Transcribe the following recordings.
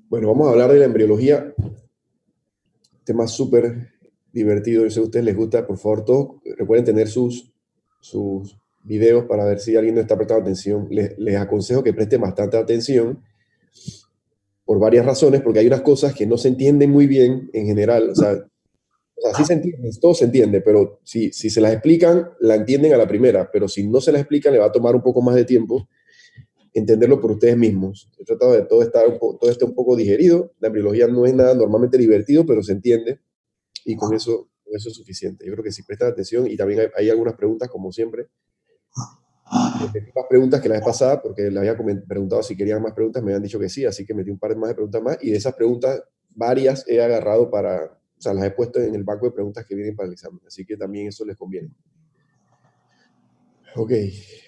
Bueno, vamos a hablar de la embriología, tema súper divertido. Yo sé que a ustedes les gusta. Por favor, todos recuerden tener sus videos para ver si alguien no está prestando atención. Les aconsejo que presten bastante atención por varias razones, porque hay unas cosas que no se entienden muy bien en general. O sea, sí se entiende, todo se entiende, pero si se las explican, la entienden a la primera, pero si no se las explican, le va a tomar un poco más de tiempo entenderlo por ustedes mismos. He tratado de todo esté un poco digerido. La embriología no es nada normalmente divertido, pero se entiende y con eso es suficiente. Yo creo que si prestan atención y también hay algunas preguntas, como siempre. Metí más preguntas que la vez pasada porque les había preguntado si querían más preguntas, me habían dicho que sí, así que metí un par más de preguntas más y de esas preguntas varias he agarrado o sea, las he puesto en el banco de preguntas que vienen para el examen, así que también eso les conviene. Ok,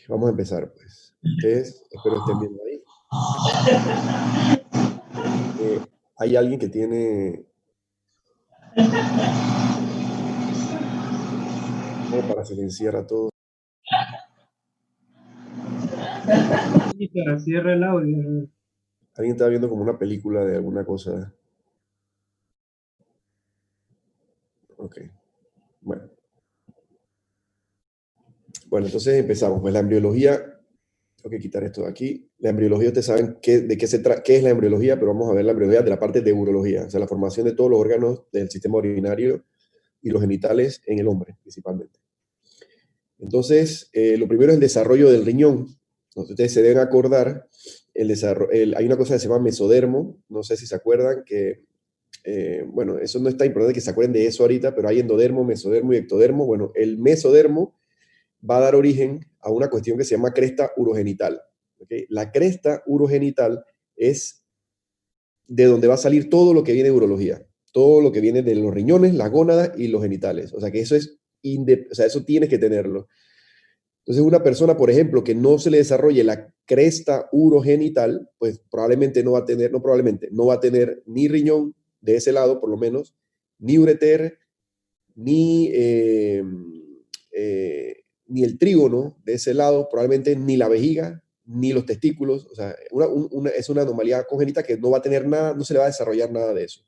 vamos a empezar pues. Ustedes, espero estén viendo ahí. Hay alguien que tiene, como para silenciar a todos. Sí, pero cierra el audio. Alguien está viendo como una película de alguna cosa. Ok, bueno. Bueno, entonces empezamos. Pues la embriología, tengo que quitar esto de aquí. La embriología, ustedes saben qué es la embriología, pero vamos a ver la embriología de la parte de urología, o sea, la formación de todos los órganos del sistema urinario y los genitales en el hombre, principalmente. Entonces, lo primero es el desarrollo del riñón. Entonces, ustedes se deben acordar, hay una cosa que se llama mesodermo, no sé si se acuerdan, bueno, eso no está importante que se acuerden de eso ahorita, pero hay endodermo, mesodermo y ectodermo. Bueno, el mesodermo va a dar origen a una cuestión que se llama cresta urogenital. ¿Okay? La cresta urogenital es de donde va a salir todo lo que viene de urología, todo lo que viene de los riñones, las gónadas y los genitales. O sea que eso o sea, eso tienes que tenerlo. Entonces, una persona, por ejemplo, que no se le desarrolle la cresta urogenital, pues probablemente no va a tener, no probablemente, no va a tener ni riñón de ese lado, por lo menos, ni ureter, ni, ni el trígono de ese lado, probablemente ni la vejiga, ni los testículos. O sea, es una anomalía congénita que no va a tener nada, no se le va a desarrollar nada de eso.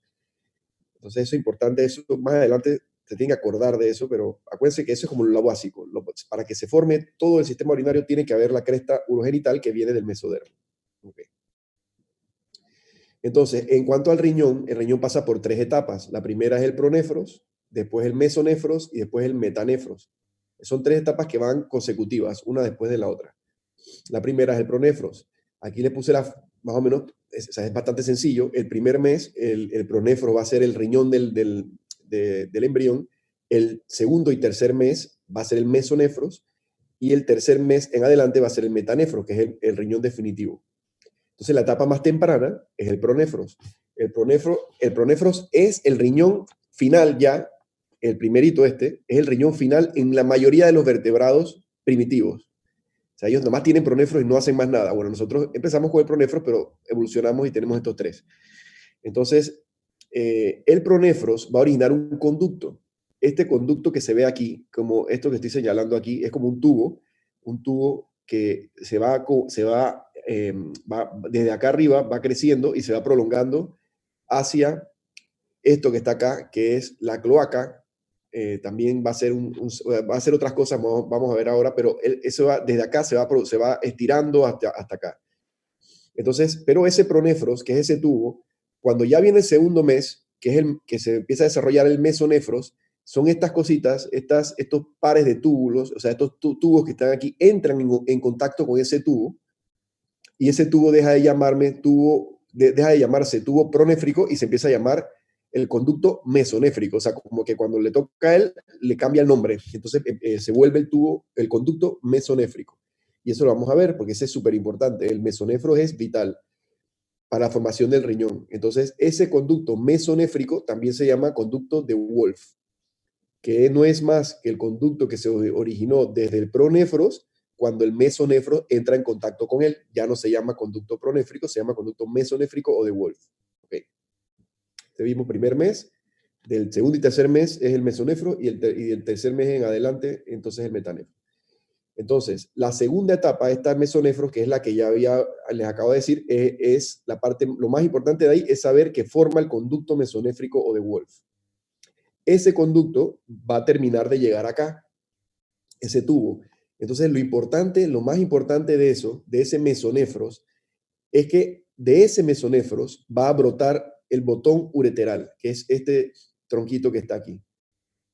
Entonces, eso es importante, eso más adelante se tiene que acordar de eso, pero acuérdense que eso es como lo básico. Para que se forme todo el sistema urinario tiene que haber la cresta urogenital que viene del mesodermo. Okay. Entonces, en cuanto al riñón, el riñón pasa por tres etapas. La primera es el pronéfros, después el mesonefros y después el metanefros. Son tres etapas que van consecutivas, una después de la otra. La primera es el pronéfros. Aquí le puse más o menos, o sea, es bastante sencillo. El primer mes, el pronéfros va a ser el riñón del embrión. El segundo y tercer mes va a ser el mesonefros. Y el tercer mes en adelante va a ser el metanefros, que es el riñón definitivo. Entonces, la etapa más temprana es el pronefros. El pronefros es el riñón final ya, el primerito es el riñón final en la mayoría de los vertebrados primitivos. O sea, ellos nomás tienen pronefros y no hacen más nada. Bueno, nosotros empezamos con el pronefros, pero evolucionamos y tenemos estos tres. Entonces, el pronefros va a originar un conducto. Este conducto que se ve aquí, como esto que estoy señalando aquí, es como un tubo que va desde acá arriba, va creciendo y se va prolongando hacia esto que está acá, que es la cloaca. También va a ser va a ser otras cosas, vamos a ver ahora, pero eso desde acá se va estirando hasta acá. Entonces, pero ese pronefros, que es ese tubo, cuando ya viene el segundo mes, que es el que se empieza a desarrollar el mesonefros, son estas cositas, estos pares de túbulos, o sea, estos tubos que están aquí, entran en contacto con ese tubo, y ese tubo deja de llamarse tubo pronéfrico y se empieza a llamar el conducto mesonéfrico, o sea, como que cuando le toca a él, le cambia el nombre, entonces se vuelve el conducto mesonéfrico. Y eso lo vamos a ver porque ese es súper importante. El mesonefro es vital para la formación del riñón. Entonces, ese conducto mesonéfrico también se llama conducto de Wolff, que no es más que el conducto que se originó desde el pronéfros cuando el mesonefro entra en contacto con él. Ya no se llama conducto pronéfrico, se llama conducto mesonéfrico o de Wolff. Okay. Este mismo primer mes, del segundo y tercer mes es el mesonefro y el tercer mes en adelante, entonces el metanefro. Entonces, la segunda etapa, esta mesonefros, que es la que les acabo de decir, es la parte, lo más importante de ahí es saber que forma el conducto mesonéfrico o de Wolff. Ese conducto va a terminar de llegar acá, ese tubo. Entonces, lo importante, lo más importante de eso, de ese mesonefros, es que de ese mesonefros va a brotar el botón ureteral, que es este tronquito que está aquí.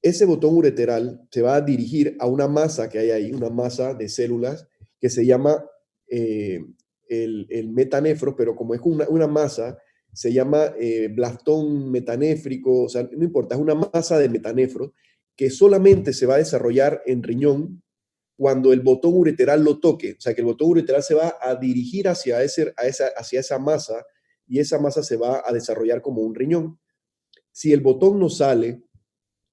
Ese botón ureteral se va a dirigir a una masa que hay ahí, una masa de células que se llama el metanefro, pero como es una masa, se llama blastón metanéfrico, o sea, no importa, es una masa de metanefro que solamente se va a desarrollar en riñón cuando el botón ureteral lo toque. O sea, que el botón ureteral se va a dirigir hacia esa masa y esa masa se va a desarrollar como un riñón. Si el botón no sale,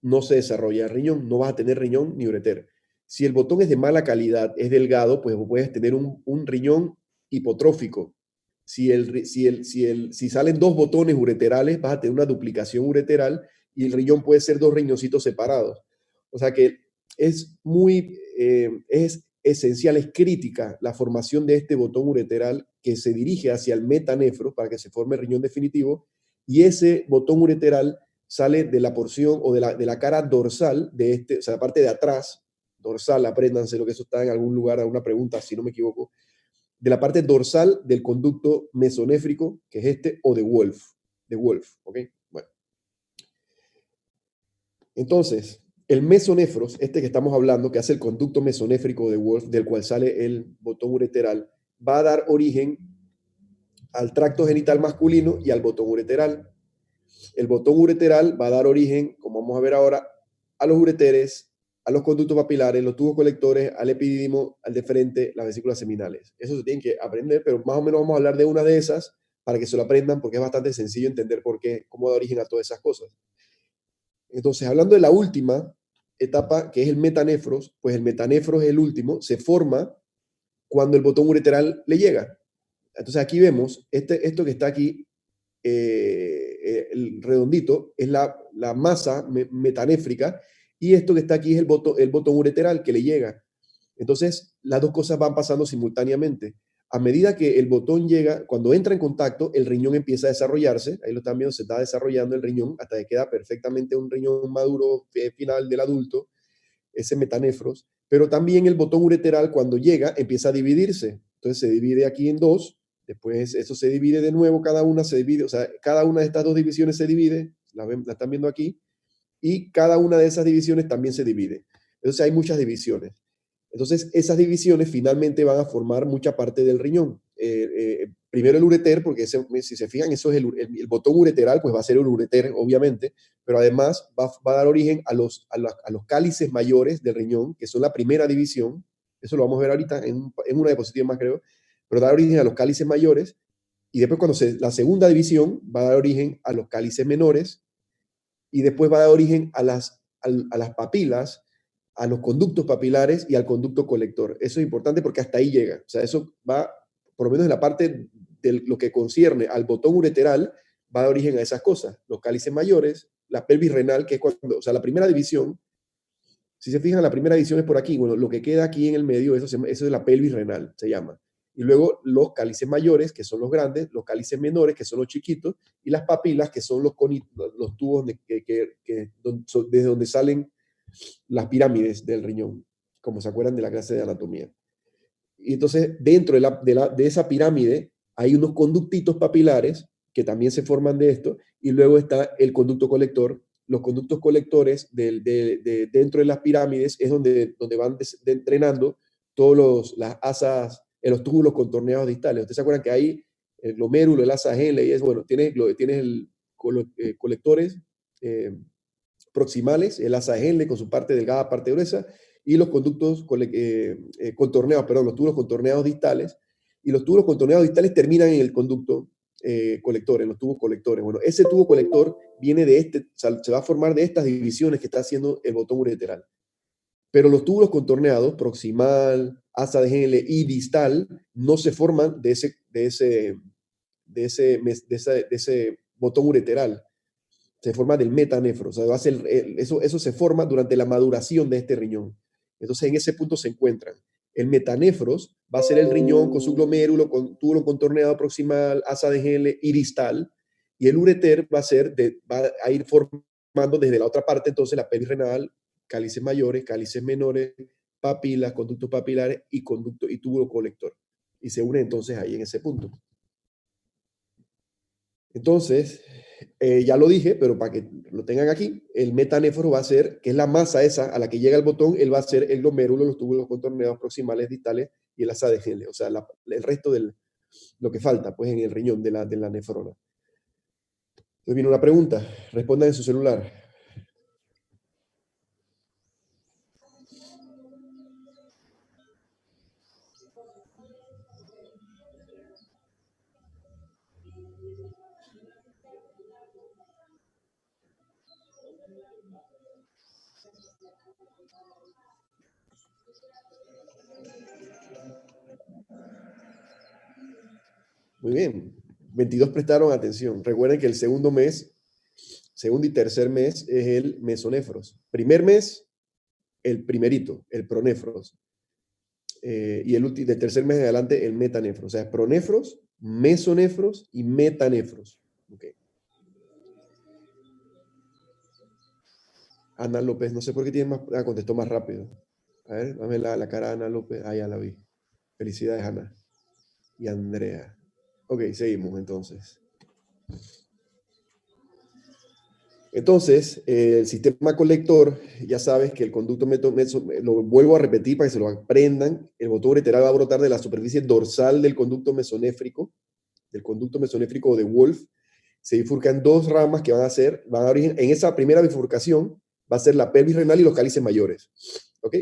no se desarrolla el riñón, no vas a tener riñón ni ureter. Si el botón es de mala calidad, es delgado, pues puedes tener un riñón hipotrófico. Si salen dos botones ureterales, vas a tener una duplicación ureteral y el riñón puede ser dos riñoncitos separados. O sea que es esencial, es crítica la formación de este botón ureteral que se dirige hacia el metanefro para que se forme el riñón definitivo, y ese botón ureteral sale de la porción o de la cara dorsal de o sea, la parte de atrás, dorsal, apréndanse lo que eso está en algún lugar, alguna pregunta, si no me equivoco, de la parte dorsal del conducto mesonéfrico, que es este, o de Wolff, ¿ok? Bueno. Entonces, el mesonefros, este que estamos hablando, que hace el conducto mesonéfrico de Wolff, del cual sale el botón ureteral, va a dar origen al tracto genital masculino y al botón ureteral. El botón ureteral va a dar origen, como vamos a ver ahora, a los ureteres, a los conductos papilares, los tubos colectores, al epidídimo, al deferente, las vesículas seminales. Eso se tienen que aprender, pero más o menos vamos a hablar de una de esas para que se lo aprendan, porque es bastante sencillo entender por qué, cómo da origen a todas esas cosas. Entonces, hablando de la última etapa, que es el metanefros, pues el metanefros es el último, se forma cuando el botón ureteral le llega. Entonces, aquí vemos, esto que está aquí, el redondito, es la masa metanéfrica, y esto que está aquí es el botón ureteral que le llega. Entonces, las dos cosas van pasando simultáneamente. A medida que el botón llega, cuando entra en contacto, el riñón empieza a desarrollarse. Ahí lo están viendo, se está desarrollando el riñón hasta que queda perfectamente un riñón maduro final del adulto, ese metanefros. Pero también el botón ureteral, cuando llega, empieza a dividirse. Entonces se divide aquí en dos. Después eso se divide de nuevo, cada una se divide, o sea, cada una de estas dos divisiones se divide, la están viendo aquí, y cada una de esas divisiones también se divide. Entonces hay muchas divisiones. Entonces, esas divisiones finalmente van a formar mucha parte del riñón. Primero el ureter, porque si se fijan, eso es el botón ureteral, pues va a ser el ureter, obviamente, pero además va a dar origen a los cálices mayores del riñón, que son la primera división. Eso lo vamos a ver ahorita en una diapositiva más, creo, pero da origen a los cálices mayores, y después la segunda división va a dar origen a los cálices menores, y después va a dar origen a las papilas, a los conductos papilares y al conducto colector. Eso es importante porque hasta ahí llega. O sea, eso va, por lo menos en la parte de lo que concierne al botón ureteral, va a dar origen a esas cosas. Los cálices mayores, la pelvis renal, que es cuando, o sea, la primera división, si se fijan, la primera división es por aquí. Bueno, lo que queda aquí en el medio, eso es la pelvis renal, se llama. Y luego los cálices mayores, que son los grandes, los cálices menores, que son los chiquitos, y las papilas, que son los tubos desde donde salen las pirámides del riñón, como se acuerdan de la clase de anatomía. Y entonces, dentro de esa pirámide hay unos conductitos papilares que también se forman de esto, y luego está el conducto colector. Los conductos colectores dentro de las pirámides es donde van entrenando todos las asas, en los túbulos contorneados distales. Ustedes se acuerdan que hay el glomérulo, el asa Henle, y es bueno, tienes colectores proximales, el asa Henle con su parte delgada, parte gruesa, y los conductos contorneados, perdón, los tubos contorneados distales, y los tubos contorneados distales terminan en el conducto colector, en los tubos colectores. Bueno, ese tubo colector viene se va a formar de estas divisiones que está haciendo el botón ureteral. Pero los túbulos contorneados, proximal, asa de Henle y distal, no se forman de ese botón ureteral, se forma del metanefro, o sea, eso se forma durante la maduración de este riñón. Entonces, en ese punto se encuentran. El metanefros va a ser el riñón con su glomérulo, con túbulo contorneado proximal, asa de Henle y distal, y el ureter va a ir formando desde la otra parte, entonces la pelvis renal, cálices mayores, cálices menores, papilas, conductos papilares y conducto y túbulo colector. Y se une entonces ahí en ese punto. Entonces, ya lo dije, pero para que lo tengan aquí, el metanéforo va a ser, que es la masa esa a la que llega el botón, él va a ser el glomérulo, los túbulos contorneados proximales, distales y el asa de Henle, o sea, el resto de lo que falta, pues, en el riñón de la nefrona. Entonces viene una pregunta, respondan en su celular. Muy bien, 22 prestaron atención. Recuerden que el segundo y tercer mes es el mesonéfros. Primer mes, el primerito, el pronéfros. Y del tercer mes en adelante, el metanefros. O sea, pronefros, mesonefros y metanefros. Okay. Ana López, no sé por qué tiene más. Contestó más rápido. A ver, dame la cara de Ana López. Ah, ya la vi. Felicidades, Ana. Y Andrea. Ok, seguimos entonces. Entonces, el sistema colector, ya sabes que el conducto lo vuelvo a repetir para que se lo aprendan, el botón ureteral va a brotar de la superficie dorsal del conducto mesonéfrico de Wolf. Se bifurcan dos ramas que van a dar origen, en esa primera bifurcación va a ser la pelvis renal y los cálices mayores. ¿Ok?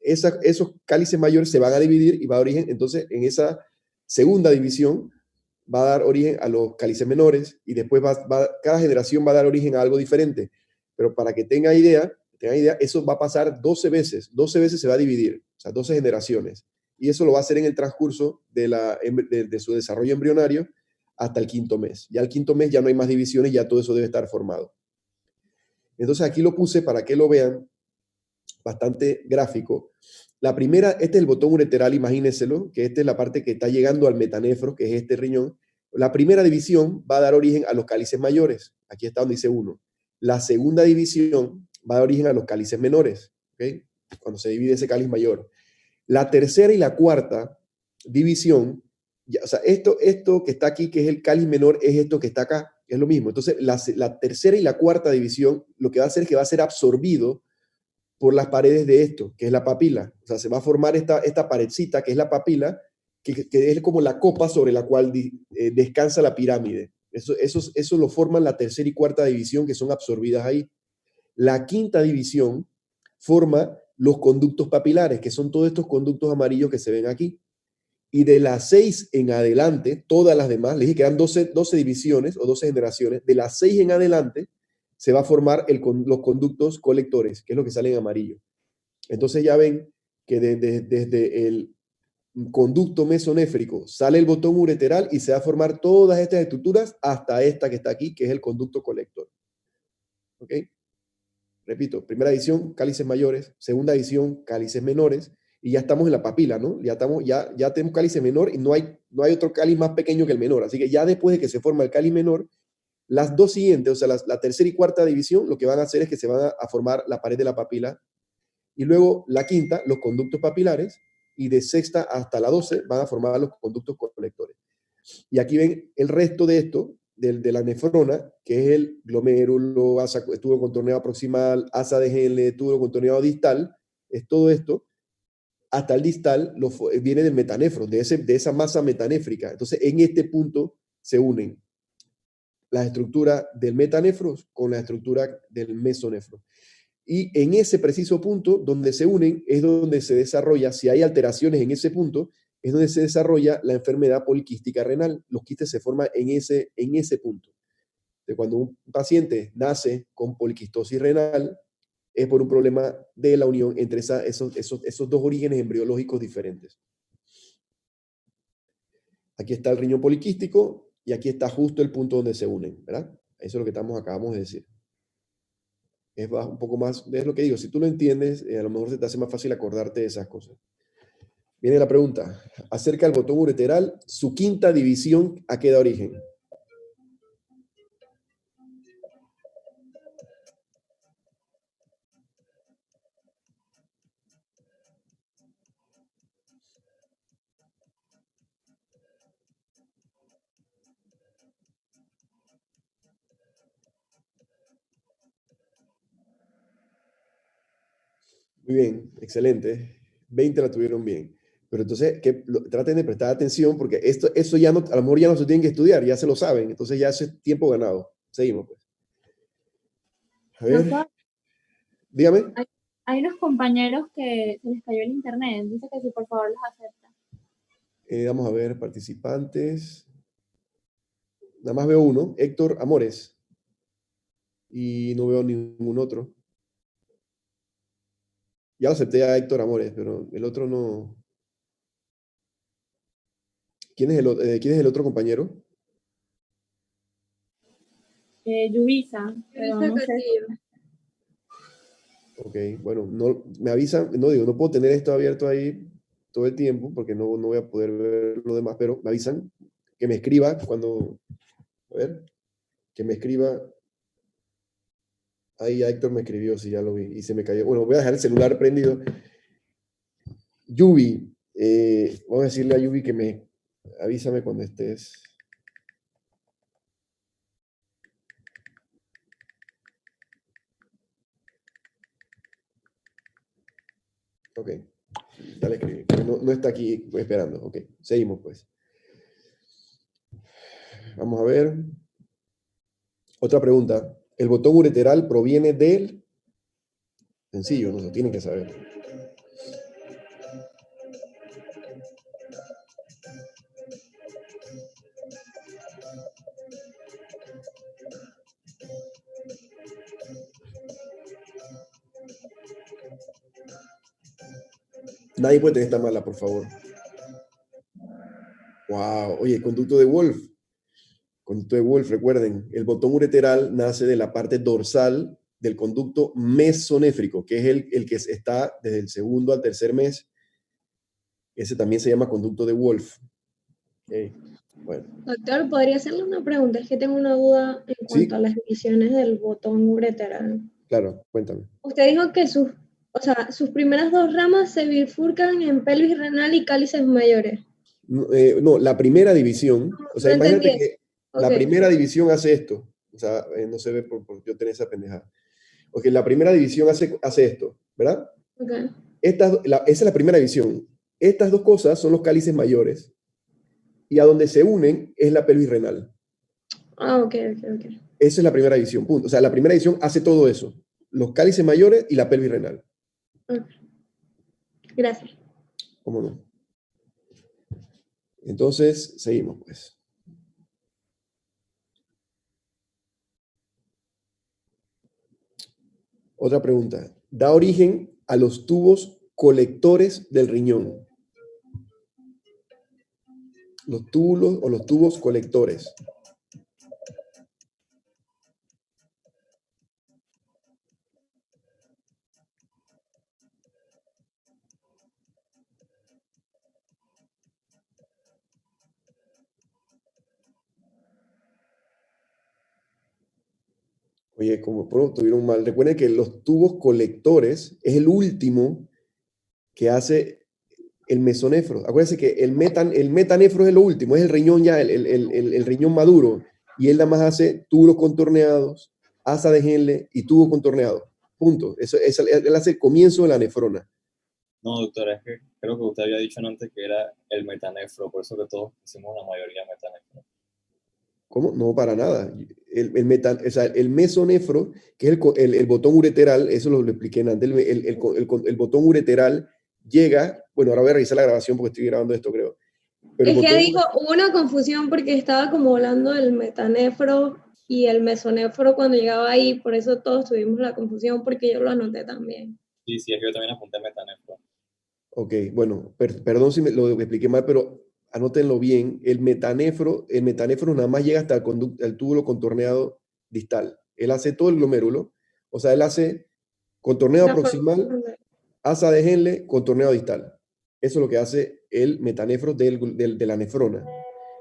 Esos cálices mayores se van a dividir y va a dar origen, entonces, en esa segunda división va a dar origen a los cálices menores y después cada generación va a dar origen a algo diferente. Pero para que tenga idea, eso va a pasar 12 veces. 12 veces se va a dividir, o sea, 12 generaciones. Y eso lo va a hacer en el transcurso de su desarrollo embrionario hasta el quinto mes. Ya al quinto mes ya no hay más divisiones, ya todo eso debe estar formado. Entonces aquí lo puse para que lo vean, bastante gráfico. La primera, este es el botón ureteral, imagínenselo, que esta es la parte que está llegando al metanefro, que es este riñón. La primera división va a dar origen a los cálices mayores. Aquí está donde dice 1. La segunda división va a dar origen a los cálices menores, ¿okay? Cuando se divide ese cáliz mayor. La tercera y la cuarta división, o sea, esto que está aquí, que es el cáliz menor, es esto que está acá, es lo mismo. Entonces, la tercera y la cuarta división, lo que va a hacer es que va a ser absorbido por las paredes de esto, que es la papila. O sea, se va a formar esta paredcita, que es la papila, que es como la copa sobre la cual descansa la pirámide. Eso lo forman la tercera y cuarta división, que son absorbidas ahí. La quinta división forma los conductos papilares, que son todos estos conductos amarillos que se ven aquí. Y de las 6 en adelante, todas las demás, les dije que eran 12 divisiones o 12 generaciones, de las 6 en adelante se va a formar los conductos colectores, que es lo que sale en amarillo. Entonces ya ven que desde el conducto mesonéfrico sale el botón ureteral y se va a formar todas estas estructuras hasta esta que está aquí, que es el conducto colector. ¿Ok? Repito, primera división, cálices mayores, segunda división, cálices menores, y ya estamos en la papila, ¿no? Ya tenemos cálice menor y no hay otro cáliz más pequeño que el menor. Así que ya después de que se forma el cáliz menor, las dos siguientes, o sea, la tercera y cuarta división, lo que van a hacer es que se van a formar la pared de la papila. Y luego la quinta, los conductos papilares, y de sexta hasta la 12 van a formar los conductos colectores. Y aquí ven el resto de esto, de la nefrona, que es el glomérulo, túbulo contorneado proximal, asa de Henle, túbulo contorneado distal, es todo esto. Hasta el distal viene del metanefro, de esa masa metanéfrica. Entonces, en este punto se unen la estructura del metanefro con la estructura del mesonefro. Y en ese preciso punto donde se unen es donde se desarrolla, si hay alteraciones en ese punto, es donde se desarrolla la enfermedad poliquística renal. Los quistes se forman en ese punto. De cuando un paciente nace con poliquistosis renal, es por un problema de la unión entre esos dos orígenes embriológicos diferentes. Aquí está el riñón poliquístico y aquí está justo el punto donde se unen, ¿verdad? Eso es lo que acabamos de decir. Es un poco más, es lo que digo, si tú lo entiendes, a lo mejor se te hace más fácil acordarte de esas cosas. Viene la pregunta. Acerca del botón ureteral, su quinta división, ¿a qué da origen? Muy bien, excelente. 20 la tuvieron bien. Pero entonces, traten de prestar atención porque eso ya no, a lo mejor ya no se tienen que estudiar, ya se lo saben. Entonces ya es tiempo ganado. Seguimos, pues. A ver, Doctor, dígame. hay unos compañeros que se les cayó el internet. Dice que si por favor los acepta. Vamos a ver, participantes. Nada más veo uno, Héctor Amores. Y no veo ningún otro. Ya lo acepté a Héctor Amores, pero el otro no. ¿Quién es el otro compañero? Yubisa, pero no sé. Ok, bueno, no, me avisan, no digo, no puedo tener esto abierto ahí todo el tiempo porque no voy a poder ver lo demás, pero me avisan que me escriba cuando, a ver, que me escriba. Ahí ya Héctor me escribió, si ya lo vi, y se me cayó. Bueno, voy a dejar el celular prendido. Yubi, vamos a decirle a Yubi que me avísame cuando estés. Ok, ya le escribí, pero no está aquí esperando. Ok, seguimos pues. Vamos a ver. Otra pregunta. ¿El botón ureteral proviene del...? Sencillo, no se tienen que saber. Nadie puede tener esta mala, por favor. Wow. Oye, conducto de Wolf. Conducto de Wolf, recuerden, el botón ureteral nace de la parte dorsal del conducto mesonéfrico, que es el que está desde el segundo al tercer mes. Ese también se llama conducto de Wolf. Okay. Bueno. Doctor, ¿podría hacerle una pregunta? Es que tengo una duda en ¿Sí? cuanto a las divisiones del botón ureteral. Claro, cuéntame. Usted dijo que sus primeras dos ramas se bifurcan en pelvis renal y cálices mayores. No, la primera división, o sea, No imagínate entendí. que la Ok. primera división hace esto. O sea, no se ve por yo tener esa pendejada. Ok, la primera división hace esto, ¿verdad? Ok. Esa es la primera división. Estas dos cosas son los cálices mayores y a donde se unen es la pelvis renal. Ah, ok. Esa es la primera división, punto. O sea, la primera división hace todo eso. Los cálices mayores y la pelvis renal. Ok. Gracias. ¿Cómo no? Entonces, seguimos pues. Otra pregunta. Da origen a los tubos colectores del riñón. Los túbulos o los tubos colectores. Oye, como pronto tuvieron mal. Recuerden que los tubos colectores es el último que hace el mesonefro. Acuérdense que el metanefro es lo último, es el riñón ya, el riñón maduro. Y él nada más hace túbulos contorneados, asa de Henle y tubo contorneado. Punto. Él hace el comienzo de la nefrona. No, doctora, es que creo que usted había dicho antes que era el metanefro, por eso que todos hicimos la mayoría metanefro. ¿Cómo? No, para nada. O sea, el mesonefro, que es el botón ureteral, eso lo expliqué antes, el botón ureteral llega, bueno, ahora voy a revisar la grabación porque estoy grabando esto, creo. Pero Es que hubo una confusión porque estaba como hablando del metanefro y el mesonefro cuando llegaba ahí, por eso todos tuvimos la confusión porque yo lo anoté también. Sí, es que yo también apunté metanefro. Ok, bueno, perdón si lo expliqué mal, pero anótenlo bien. El metanefro nada más llega hasta el túbulo contorneado distal. Él hace todo el glomérulo, o sea, él hace contorneado proximal, asa de Henle, contorneado distal. Eso es lo que hace el metanefro de la nefrona.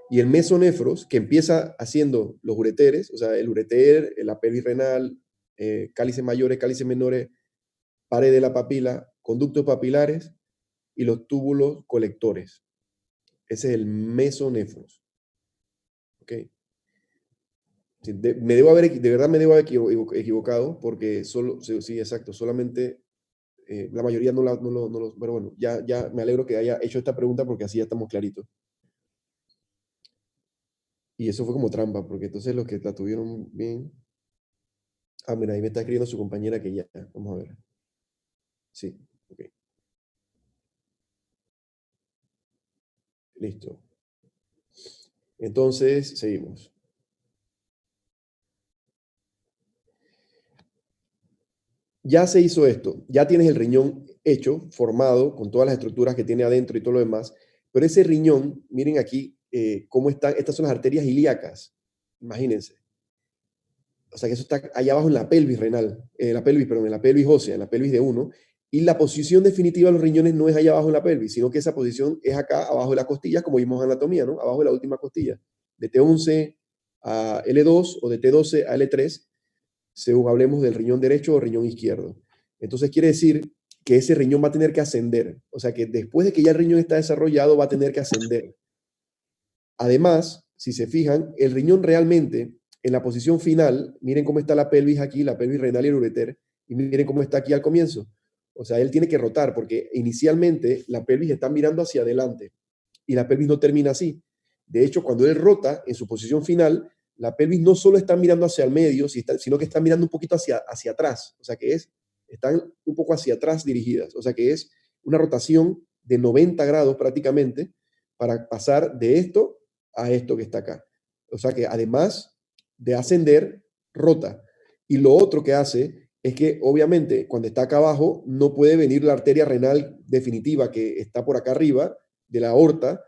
Y el mesonefros, que empieza haciendo los ureteres, o sea, el ureter, la pelvis renal, cálices mayores, cálices menores, pared de la papila, conductos papilares y los túbulos colectores. Ese es el mesonefros. ¿Ok? De verdad me debo haber equivocado, porque sí, exacto, solamente la mayoría no lo, pero bueno, ya me alegro que haya hecho esta pregunta, porque así ya estamos claritos. Y eso fue como trampa, porque entonces los que la tuvieron bien. Ah, mira, ahí me está escribiendo su compañera que ya. Vamos a ver. Sí, ok. Listo. Entonces, seguimos. Ya se hizo esto, ya tienes el riñón hecho, formado, con todas las estructuras que tiene adentro y todo lo demás, pero ese riñón, miren aquí cómo están, estas son las arterias ilíacas, imagínense. O sea que eso está allá abajo en la pelvis renal, en la pelvis ósea, en la pelvis de uno, y la posición definitiva de los riñones no es allá abajo en la pelvis, sino que esa posición es acá abajo de las costillas, como vimos en anatomía, ¿no? Abajo de la última costilla, de T11 a L2 o de T12 a L3, según hablemos del riñón derecho o riñón izquierdo. Entonces quiere decir que ese riñón va a tener que ascender, o sea que después de que ya el riñón está desarrollado, va a tener que ascender. Además, si se fijan, el riñón realmente, en la posición final, miren cómo está la pelvis aquí, la pelvis renal y el ureter, y miren cómo está aquí al comienzo. O sea, él tiene que rotar, porque inicialmente la pelvis está mirando hacia adelante, y la pelvis no termina así. De hecho, cuando él rota en su posición final, la pelvis no solo está mirando hacia el medio, sino que está mirando un poquito hacia atrás. O sea, que están un poco hacia atrás dirigidas. O sea, que es una rotación de 90 grados prácticamente para pasar de esto a esto que está acá. O sea, que además de ascender, rota. Y lo otro que hace es que, obviamente, cuando está acá abajo, no puede venir la arteria renal definitiva que está por acá arriba, de la aorta,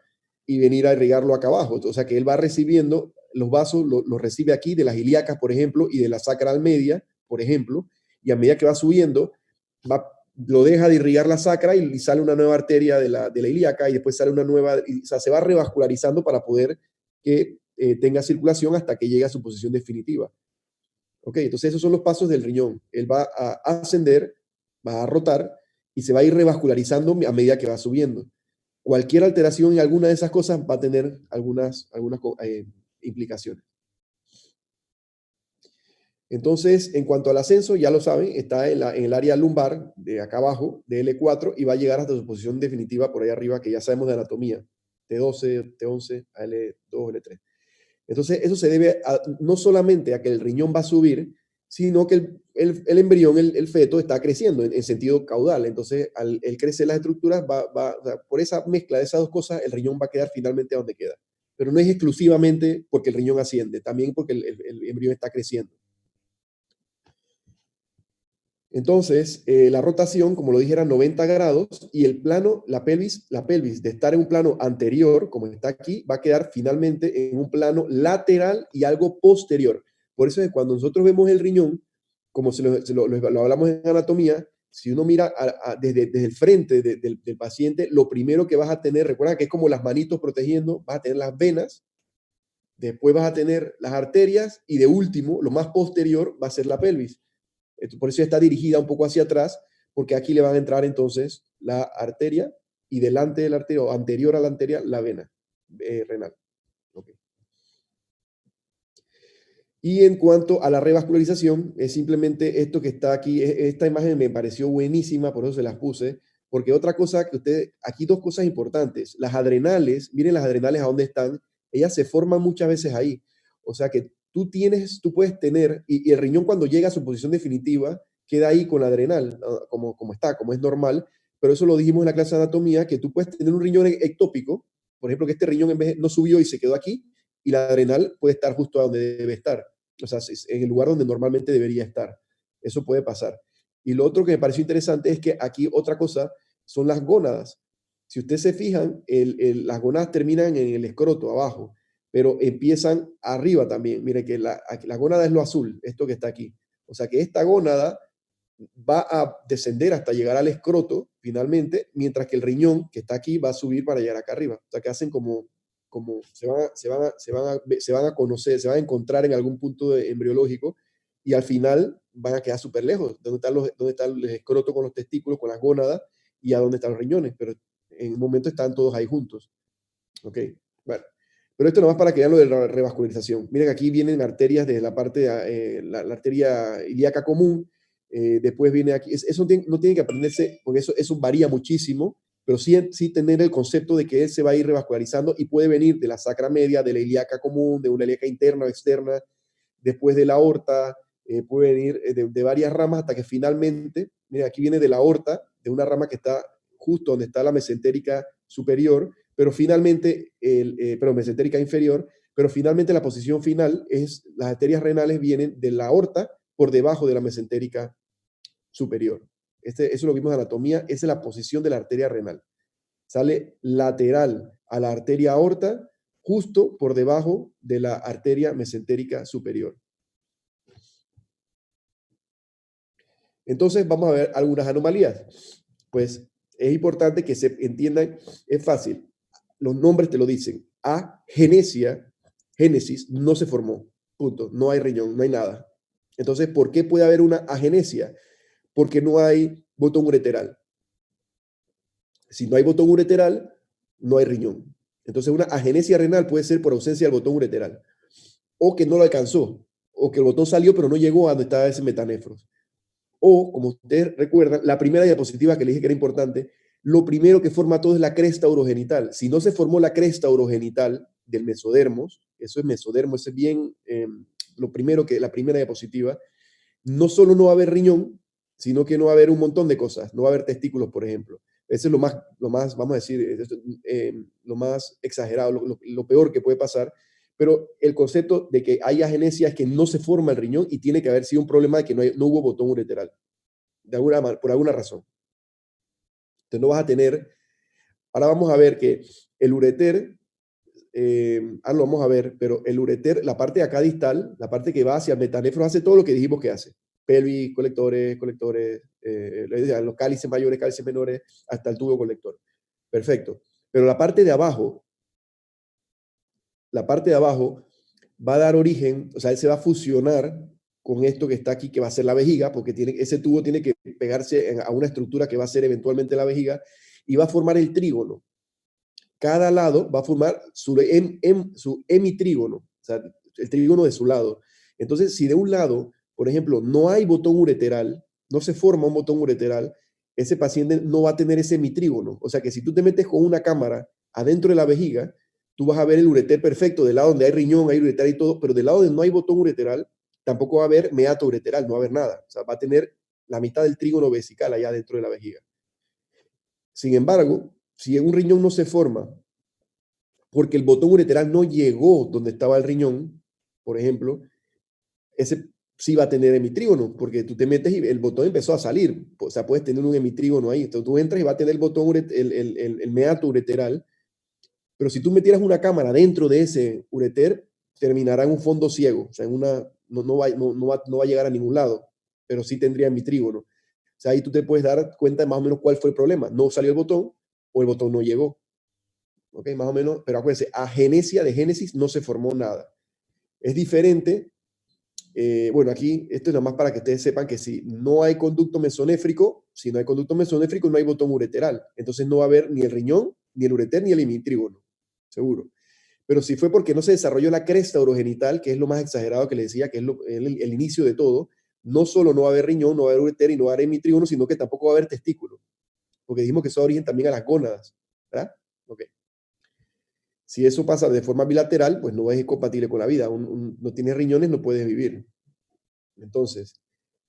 y venir a irrigarlo acá abajo. O sea que él va recibiendo los vasos, los recibe aquí de las ilíacas, por ejemplo, y de la sacral media, por ejemplo, y a medida que va subiendo, lo deja de irrigar la sacra y sale una nueva arteria de la ilíaca, y después sale una nueva, o sea, se va revascularizando para poder que tenga circulación hasta que llegue a su posición definitiva. Ok, entonces esos son los pasos del riñón. Él va a ascender, va a rotar y se va a ir revascularizando a medida que va subiendo. Cualquier alteración en alguna de esas cosas va a tener algunas implicaciones. Entonces, en cuanto al ascenso, ya lo saben, está en el área lumbar, de acá abajo, de L4, y va a llegar hasta su posición definitiva por ahí arriba, que ya sabemos de anatomía, T12, T11, a L2, L3. Entonces, eso se debe no solamente a que el riñón va a subir, sino que el embrión, el feto, está creciendo en sentido caudal. Entonces, al crecer las estructuras, o sea, por esa mezcla de esas dos cosas, el riñón va a quedar finalmente donde queda. Pero no es exclusivamente porque el riñón asciende, también porque el embrión está creciendo. Entonces, la rotación, como lo dije, era 90 grados, y el plano, la pelvis, de estar en un plano anterior, como está aquí, va a quedar finalmente en un plano lateral y algo posterior. Por eso es que cuando nosotros vemos el riñón, como lo hablamos en anatomía, si uno mira desde el frente del paciente, lo primero que vas a tener, recuerda que es como las manitos protegiendo, vas a tener las venas, después vas a tener las arterias, y de último, lo más posterior, va a ser la pelvis. Por eso está dirigida un poco hacia atrás, porque aquí le van a entrar entonces la arteria, y delante de la arteria, o anterior a la arteria, la vena renal. Okay. Y en cuanto a la revascularización, es simplemente esto que está aquí. Esta imagen me pareció buenísima, por eso se las puse, porque otra cosa que aquí dos cosas importantes. Las adrenales, miren las adrenales a dónde están, ellas se forman muchas veces ahí. O sea que tú puedes tener, y el riñón cuando llega a su posición definitiva, queda ahí con la adrenal, como es normal, pero eso lo dijimos en la clase de anatomía, que tú puedes tener un riñón ectópico, por ejemplo, que este riñón en vez no subió y se quedó aquí, y la adrenal puede estar justo donde debe estar. O sea, en el lugar donde normalmente debería estar. Eso puede pasar. Y lo otro que me pareció interesante es que aquí otra cosa son las gónadas. Si ustedes se fijan, las gónadas terminan en el escroto, abajo, pero empiezan arriba también. Mire que la gónada es lo azul, esto que está aquí. O sea que esta gónada va a descender hasta llegar al escroto, finalmente, mientras que el riñón, que está aquí, va a subir para llegar acá arriba. O sea, que hacen como se van a conocer, se van a encontrar en algún punto embriológico y al final van a quedar súper lejos, donde está el escroto con los testículos, con las gónadas y a dónde están los riñones, pero en un momento están todos ahí juntos. Ok, bueno. Pero esto nomás para que vean lo de la revascularización. Miren, aquí vienen arterias desde la parte de la arteria ilíaca común, después viene aquí, eso no tiene que aprenderse, porque eso varía muchísimo, pero sí tener el concepto de que él se va a ir revascularizando y puede venir de la sacra media, de la ilíaca común, de una ilíaca interna o externa, después de la aorta, puede venir de varias ramas hasta que finalmente, miren, aquí viene de la aorta, de una rama que está justo donde está la mesentérica superior, pero finalmente, mesentérica inferior, pero finalmente la posición final es, las arterias renales vienen de la aorta por debajo de la mesentérica superior. Eso lo vimos en anatomía, esa es la posición de la arteria renal. Sale lateral a la arteria aorta, justo por debajo de la arteria mesentérica superior. Entonces vamos a ver algunas anomalías. Pues es importante que se entiendan, es fácil, los nombres te lo dicen. Génesis, no se formó, punto, no hay riñón, no hay nada. Entonces, ¿por qué puede haber una agenesia? Porque no hay botón ureteral. Si no hay botón ureteral, no hay riñón. Entonces, una agenesia renal puede ser por ausencia del botón ureteral, o que no lo alcanzó, o que el botón salió pero no llegó a donde estaba ese metanéfros. O, como ustedes recuerdan, la primera diapositiva que les dije que era importante, lo primero que forma todo es la cresta urogenital. Si no se formó la cresta urogenital del mesodermos, eso es mesodermo, eso es bien lo primero que, la primera diapositiva, no solo no va a haber riñón, sino que no va a haber un montón de cosas. No va a haber testículos, por ejemplo. Eso es lo más vamos a decir, lo más exagerado, lo peor que puede pasar. Pero el concepto de que hay agenesia es que no se forma el riñón y tiene que haber sido un problema de que no hubo botón ureteral, por alguna razón. Entonces no vas a tener, ahora vamos a ver que el ureter, lo vamos a ver, pero el ureter, la parte de acá distal, la parte que va hacia el metanéfro, hace todo lo que dijimos que hace. Pelvis, colectores, los cálices mayores, cálices menores, hasta el tubo colector. Perfecto. Pero la parte de abajo va a dar origen, o sea, él se va a fusionar con esto que está aquí, que va a ser la vejiga, porque ese tubo tiene que pegarse a una estructura que va a ser eventualmente la vejiga, y va a formar el trígono. Cada lado va a formar su hemitrígono, o sea, el trígono de su lado. Entonces, si de un lado, por ejemplo, no hay botón ureteral, no se forma un botón ureteral, ese paciente no va a tener ese hemitrígono. O sea que si tú te metes con una cámara adentro de la vejiga, tú vas a ver el ureter perfecto, del lado donde hay riñón, hay ureter y todo, pero del lado donde no hay botón ureteral, tampoco va a haber meato ureteral, no va a haber nada. O sea, va a tener la mitad del trígono vesical allá dentro de la vejiga. Sin embargo, si un riñón no se forma porque el botón ureteral no llegó donde estaba el riñón, por ejemplo, ese sí va a tener hemitrígono, porque tú te metes y el botón empezó a salir. O sea, puedes tener un hemitrígono ahí. Entonces tú entras y va a tener el botón, el meato ureteral. Pero si tú metieras una cámara dentro de ese ureter, terminará en un fondo ciego. O sea, no va a llegar a ningún lado, pero sí tendría hemitrígono. O sea, ahí tú te puedes dar cuenta de más o menos cuál fue el problema. No salió el botón o el botón no llegó. ¿Ok? Más o menos, pero acuérdense, agenesia de génesis no se formó nada. Es diferente, bueno, aquí esto es nada más para que ustedes sepan que si no hay conducto mesonéfrico, no hay botón ureteral. Entonces no va a haber ni el riñón, ni el ureter, ni el hemitrígono, seguro. Pero si fue porque no se desarrolló la cresta urogenital, que es lo más exagerado que les decía, que es el inicio de todo, no solo no va a haber riñón, no va a haber ureter y no va a haber hemitrígono, sino que tampoco va a haber testículo. Porque dijimos que eso da origen también a las gónadas, ¿verdad? Ok. Si eso pasa de forma bilateral, pues no es compatible con la vida. No tienes riñones, no puedes vivir. Entonces,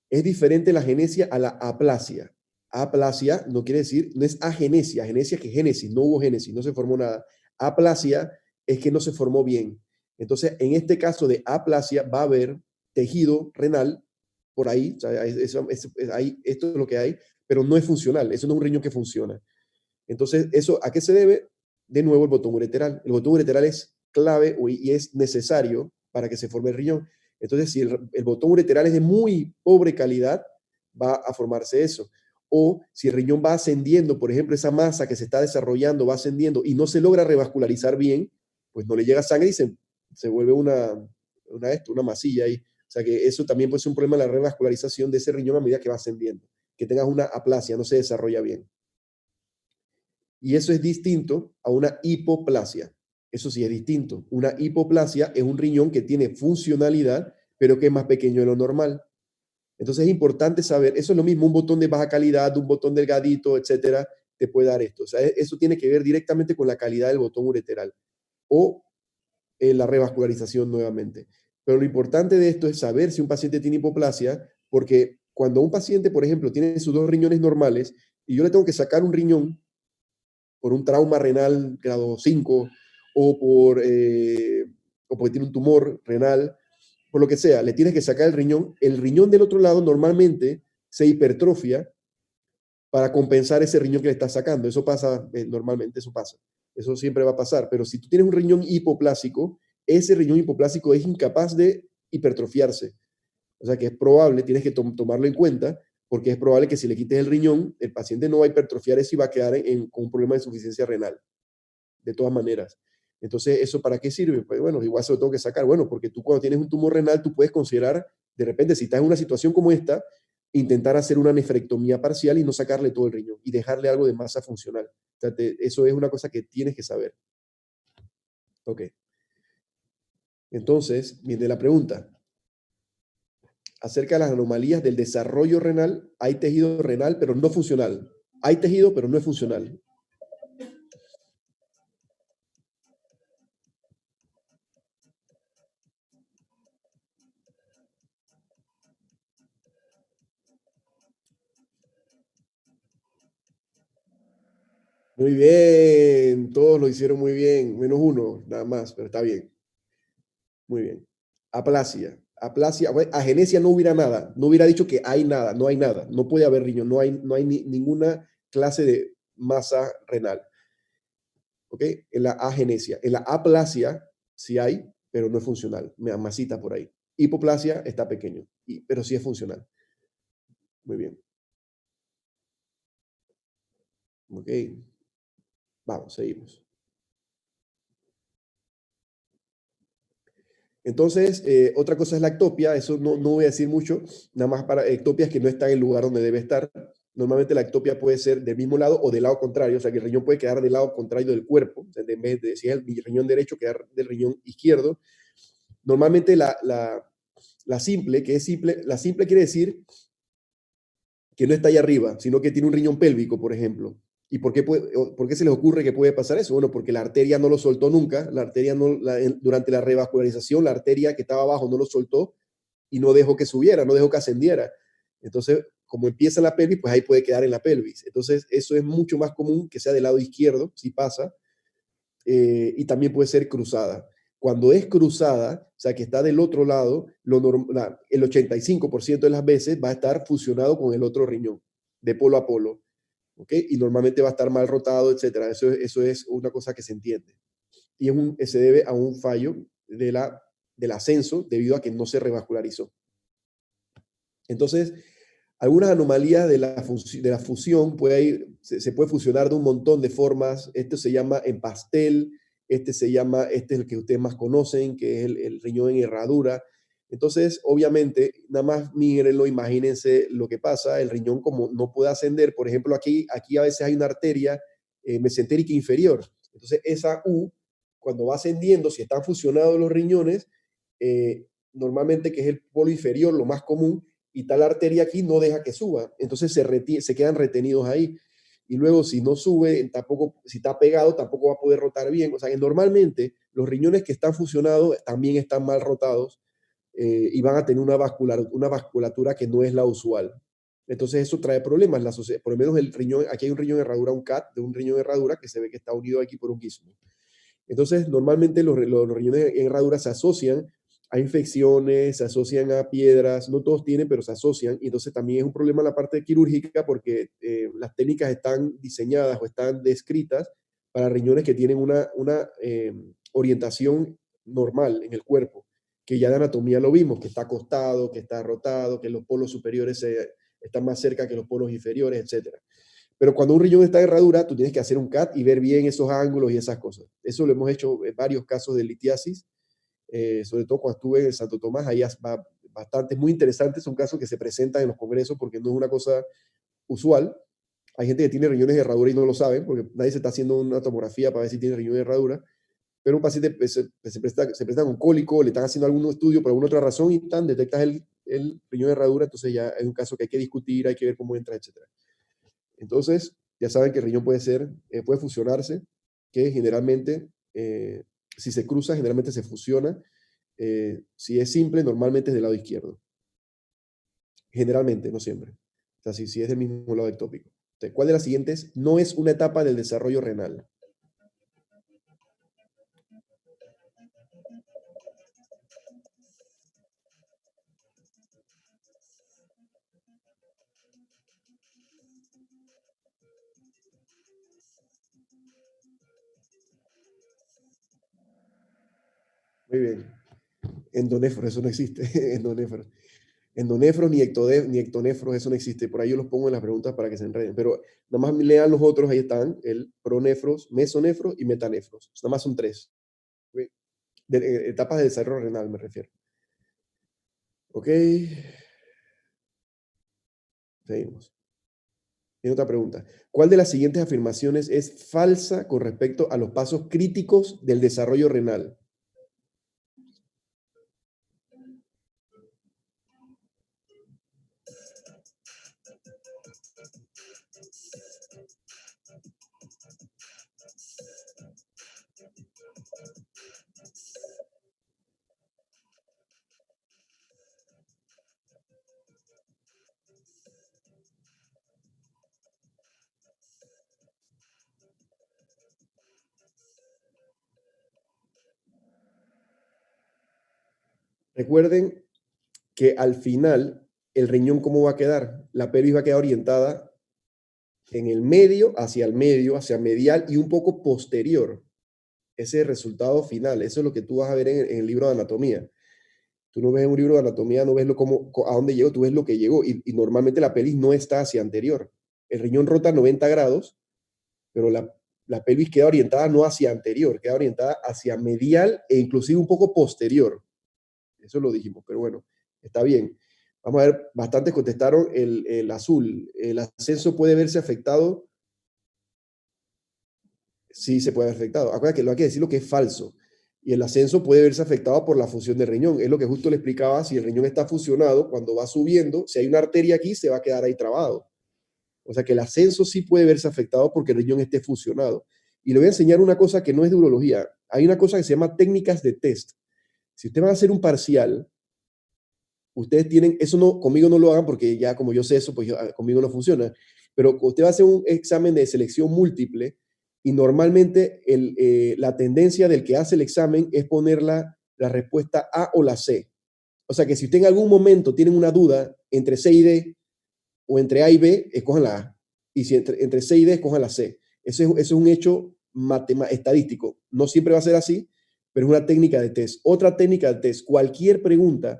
es diferente la agenesia a la aplasia. Aplasia no quiere decir, no es agenesia. Agenesia es que génesis, no hubo génesis, no se formó nada. Aplasia es que no se formó bien. Entonces, en este caso de aplasia va a haber tejido renal por ahí, o sea, esto es lo que hay, pero no es funcional. Eso no es un riñón que funciona. Entonces, ¿eso a qué se debe? De nuevo, el botón ureteral. El botón ureteral es clave y es necesario para que se forme el riñón. Entonces, si el botón ureteral es de muy pobre calidad, va a formarse eso. O si el riñón va ascendiendo, por ejemplo, esa masa que se está desarrollando va ascendiendo y no se logra revascularizar bien, pues no le llega sangre y se vuelve una masilla ahí. O sea que eso también puede ser un problema de la revascularización de ese riñón a medida que va ascendiendo. Que tengas una aplasia, no se desarrolla bien. Y eso es distinto a una hipoplasia. Eso sí es distinto. Una hipoplasia es un riñón que tiene funcionalidad, pero que es más pequeño de lo normal. Entonces es importante saber, eso es lo mismo, un botón de baja calidad, un botón delgadito, etcétera, te puede dar esto. O sea, eso tiene que ver directamente con la calidad del botón ureteral o la revascularización nuevamente. Pero lo importante de esto es saber si un paciente tiene hipoplasia, porque cuando un paciente, por ejemplo, tiene sus 2 riñones normales y yo le tengo que sacar un riñón por un trauma renal grado 5 o porque tiene un tumor renal, por lo que sea, le tienes que sacar el riñón del otro lado normalmente se hipertrofia para compensar ese riñón que le estás sacando. Eso pasa, normalmente eso pasa. Eso siempre va a pasar. Pero si tú tienes un riñón hipoplásico, ese riñón hipoplásico es incapaz de hipertrofiarse. O sea que es probable, tienes que tomarlo en cuenta, porque es probable que si le quites el riñón, el paciente no va a hipertrofiar eso y va a quedar con un problema de insuficiencia renal. De todas maneras. Entonces, ¿eso para qué sirve? Pues bueno, igual se lo tengo que sacar. Bueno, porque tú cuando tienes un tumor renal, tú puedes considerar, de repente, si estás en una situación como esta, intentar hacer una nefrectomía parcial y no sacarle todo el riñón y dejarle algo de masa funcional. O sea, eso es una cosa que tienes que saber. Ok. Entonces, viene la pregunta. Acerca de las anomalías del desarrollo renal, hay tejido renal, pero no funcional. Hay tejido, pero no es funcional. Muy bien, todos lo hicieron muy bien, menos uno, nada más, pero está bien. Muy bien. Aplasia. Aplasia, agenesia no hubiera nada, no hubiera dicho que hay nada, no hay nada, no puede haber riñón, no hay ninguna clase de masa renal. ¿Ok? En la agenesia. En la aplasia sí hay, pero no es funcional, masita por ahí. Hipoplasia está pequeño, pero sí es funcional. Muy bien. Ok. Vamos, seguimos. Entonces, otra cosa es la ectopia, eso no voy a decir mucho, nada más para ectopias que no está en el lugar donde debe estar. Normalmente la ectopia puede ser del mismo lado o del lado contrario, o sea que el riñón puede quedar del lado contrario del cuerpo, o sea, en vez de si es el riñón derecho, quedar del riñón izquierdo. Normalmente la simple, que es simple, la simple quiere decir que no está ahí arriba, sino que tiene un riñón pélvico, por ejemplo. ¿Y por qué se les ocurre que puede pasar eso? Bueno, porque la arteria no lo soltó nunca, la arteria durante la revascularización, la arteria que estaba abajo no lo soltó y no dejó que subiera, no dejó que ascendiera. Entonces, como empieza en la pelvis, pues ahí puede quedar en la pelvis. Entonces, eso es mucho más común que sea del lado izquierdo, si pasa, y también puede ser cruzada. Cuando es cruzada, o sea, que está del otro lado, el 85% de las veces va a estar fusionado con el otro riñón, de polo a polo. ¿Ok? Y normalmente va a estar mal rotado, etcétera. Eso es una cosa que se entiende. Y se debe a un fallo del ascenso debido a que no se revascularizó. Entonces, algunas anomalías de la fusión se puede fusionar de un montón de formas. Esto se llama en pastel, este es el que ustedes más conocen, que es el riñón en herradura. Entonces, obviamente, nada más mírenlo, imagínense lo que pasa. El riñón como no puede ascender, por ejemplo, aquí a veces hay una arteria mesentérica inferior. Entonces, esa U, cuando va ascendiendo, si están fusionados los riñones, normalmente que es el polo inferior, lo más común, y tal arteria aquí no deja que suba. Entonces se quedan retenidos ahí. Y luego si no sube, si está pegado, tampoco va a poder rotar bien. O sea que normalmente los riñones que están fusionados también están mal rotados y van a tener una vasculatura que no es la usual. Entonces eso trae problemas. Por lo menos el riñón, aquí hay un riñón de herradura, un CAT de un riñón de herradura que se ve que está unido aquí por un quismo. Entonces normalmente los riñones en herradura se asocian a infecciones, se asocian a piedras, no todos tienen, pero se asocian, y entonces también es un problema la parte quirúrgica porque las técnicas están diseñadas o están descritas para riñones que tienen una orientación normal en el cuerpo, que ya de anatomía lo vimos, que está acostado, que está rotado, que los polos superiores están más cerca que los polos inferiores, etc. Pero cuando un riñón está en herradura, tú tienes que hacer un CAT y ver bien esos ángulos y esas cosas. Eso lo hemos hecho en varios casos de litiasis, sobre todo cuando estuve en Santo Tomás, ahí va bastante, muy interesante, son casos que se presentan en los congresos porque no es una cosa usual. Hay gente que tiene riñones de herradura y no lo saben, porque nadie se está haciendo una tomografía para ver si tiene riñón de herradura, pero un paciente se presenta con cólico, le están haciendo algún estudio por alguna otra razón y detectas el riñón de herradura, entonces ya es un caso que hay que discutir, hay que ver cómo entra, etc. Entonces, ya saben que el riñón puede fusionarse, que generalmente, si se cruza, generalmente se fusiona. Si es simple, normalmente es del lado izquierdo. Generalmente, no siempre. O sea, si es del mismo lado ectópico. Entonces, ¿cuál de las siguientes no es una etapa del desarrollo renal? Muy bien. Endonéfro, eso no existe. Endonéfro. Endonefros ni ectonefros, eso no existe. Por ahí yo los pongo en las preguntas para que se enreden. Pero nada más lean los otros, ahí están, el pronefros, mesonefros y metanefros. Nada más son 3. Etapas de desarrollo renal me refiero. Ok. Seguimos. Tiene otra pregunta. ¿Cuál de las siguientes afirmaciones es falsa con respecto a los pasos críticos del desarrollo renal? Recuerden que al final, el riñón, ¿cómo va a quedar? La pelvis va a quedar orientada en el medio, hacia medial y un poco posterior. Ese es el resultado final. Eso es lo que tú vas a ver en el libro de anatomía. Tú no ves en un libro de anatomía, no ves a dónde llegó, tú ves lo que llegó. Y normalmente la pelvis no está hacia anterior. El riñón rota 90 grados, pero la pelvis queda orientada no hacia anterior, queda orientada hacia medial e inclusive un poco posterior. Eso lo dijimos, pero bueno, está bien. Vamos a ver, bastantes contestaron el azul. ¿El ascenso puede verse afectado? Sí, se puede ver afectado. Acuérdate que lo hay que decir lo que es falso. Y el ascenso puede verse afectado por la fusión del riñón. Es lo que justo le explicaba, si el riñón está fusionado, cuando va subiendo, si hay una arteria aquí, se va a quedar ahí trabado. O sea que el ascenso sí puede verse afectado porque el riñón esté fusionado. Y le voy a enseñar una cosa que no es de urología. Hay una cosa que se llama técnicas de test. Si usted va a hacer un parcial, ustedes tienen, eso no, conmigo no lo hagan porque ya como yo sé eso, pues conmigo no funciona. Pero usted va a hacer un examen de selección múltiple y normalmente la tendencia del que hace el examen es poner la respuesta A o la C. O sea que si usted en algún momento tienen una duda entre C y D o entre A y B, escojan la A. Y si entre C y D, escojan la C. Eso es un hecho estadístico. No siempre va a ser así, pero es una técnica de test. Otra técnica de test, cualquier pregunta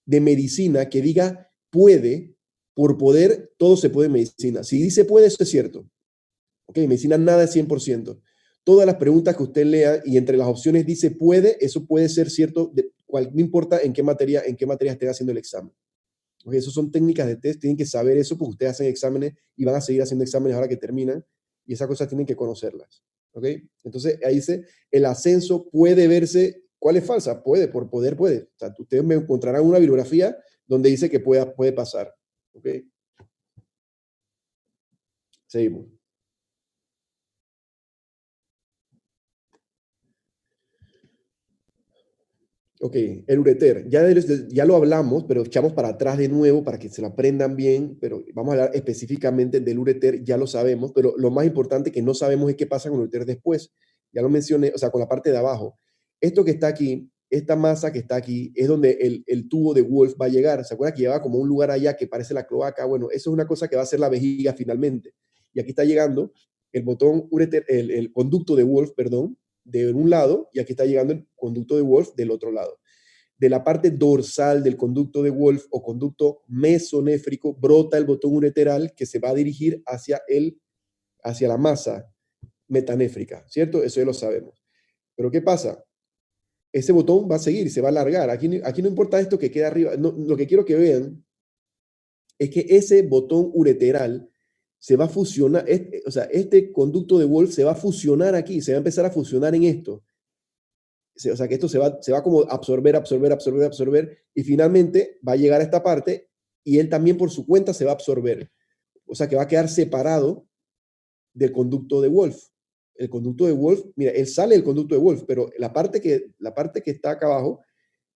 de medicina que diga puede, por poder, todo se puede en medicina. Si dice puede, eso es cierto. Ok, en medicina nada es 100%. Todas las preguntas que usted lea y entre las opciones dice puede, eso puede ser cierto, no importa en qué materia esté haciendo el examen. Okay, eso son técnicas de test, tienen que saber eso porque ustedes hacen exámenes y van a seguir haciendo exámenes ahora que terminan y esas cosas tienen que conocerlas. ¿Ok? Entonces ahí dice, el ascenso puede verse, ¿cuál es falsa? Puede, por poder puede. O sea, ustedes me encontrarán una bibliografía donde dice que puede pasar. ¿Ok? Seguimos. Ok, el ureter. Ya lo hablamos, pero echamos para atrás de nuevo para que se lo aprendan bien, pero vamos a hablar específicamente del ureter, ya lo sabemos, pero lo más importante que no sabemos es qué pasa con el ureter después. Ya lo mencioné, o sea, con la parte de abajo. Esto que está aquí, esta masa que está aquí, es donde el tubo de Wolf va a llegar. ¿Se acuerdan que lleva como un lugar allá que parece la cloaca? Bueno, eso es una cosa que va a ser la vejiga finalmente. Y aquí está llegando el botón ureter, el conducto de Wolf, perdón, de un lado y aquí está llegando el conducto de Wolf del otro lado. de la parte dorsal del conducto de Wolff o conducto mesonéfrico brota el botón ureteral que se va a dirigir hacia la masa metanéfrica, ¿cierto? Eso ya lo sabemos. Pero ¿qué pasa? Ese botón va a seguir y se va a alargar. Aquí no importa esto que queda arriba. No, lo que quiero que vean es que ese botón ureteral se va a fusionar, o sea, este conducto de Wolff se va a fusionar aquí, se va a empezar a fusionar en esto. O sea, que esto se va como absorber, y finalmente va a llegar a esta parte y él también por su cuenta se va a absorber. O sea, que va a quedar separado del conducto de Wolff. El conducto de Wolff, mira, él sale del conducto de Wolff, pero la parte que está acá abajo,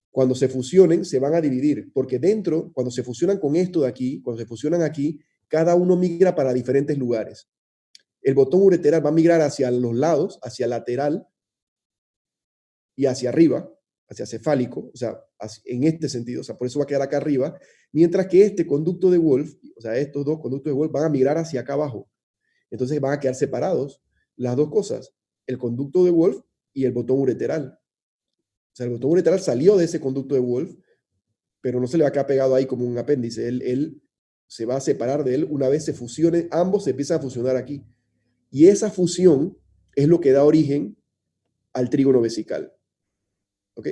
cuando se fusionen, se van a dividir, porque dentro, cuando se fusionan con esto de aquí, cuando se fusionan aquí, cada uno migra para diferentes lugares. El botón ureteral va a migrar hacia los lados, hacia lateral y hacia arriba, hacia cefálico, o sea, en este sentido, o sea, por eso va a quedar acá arriba, mientras que este conducto de Wolff, o sea, estos dos conductos de Wolff van a migrar hacia acá abajo. Entonces van a quedar separados las dos cosas, el conducto de Wolff y el botón ureteral. O sea, el botón ureteral salió de ese conducto de Wolff, pero no se le va a quedar pegado ahí como un apéndice. Él se va a separar de él una vez se fusionen, ambos se empiezan a fusionar aquí. Y esa fusión es lo que da origen al trígono vesical. ¿Ok?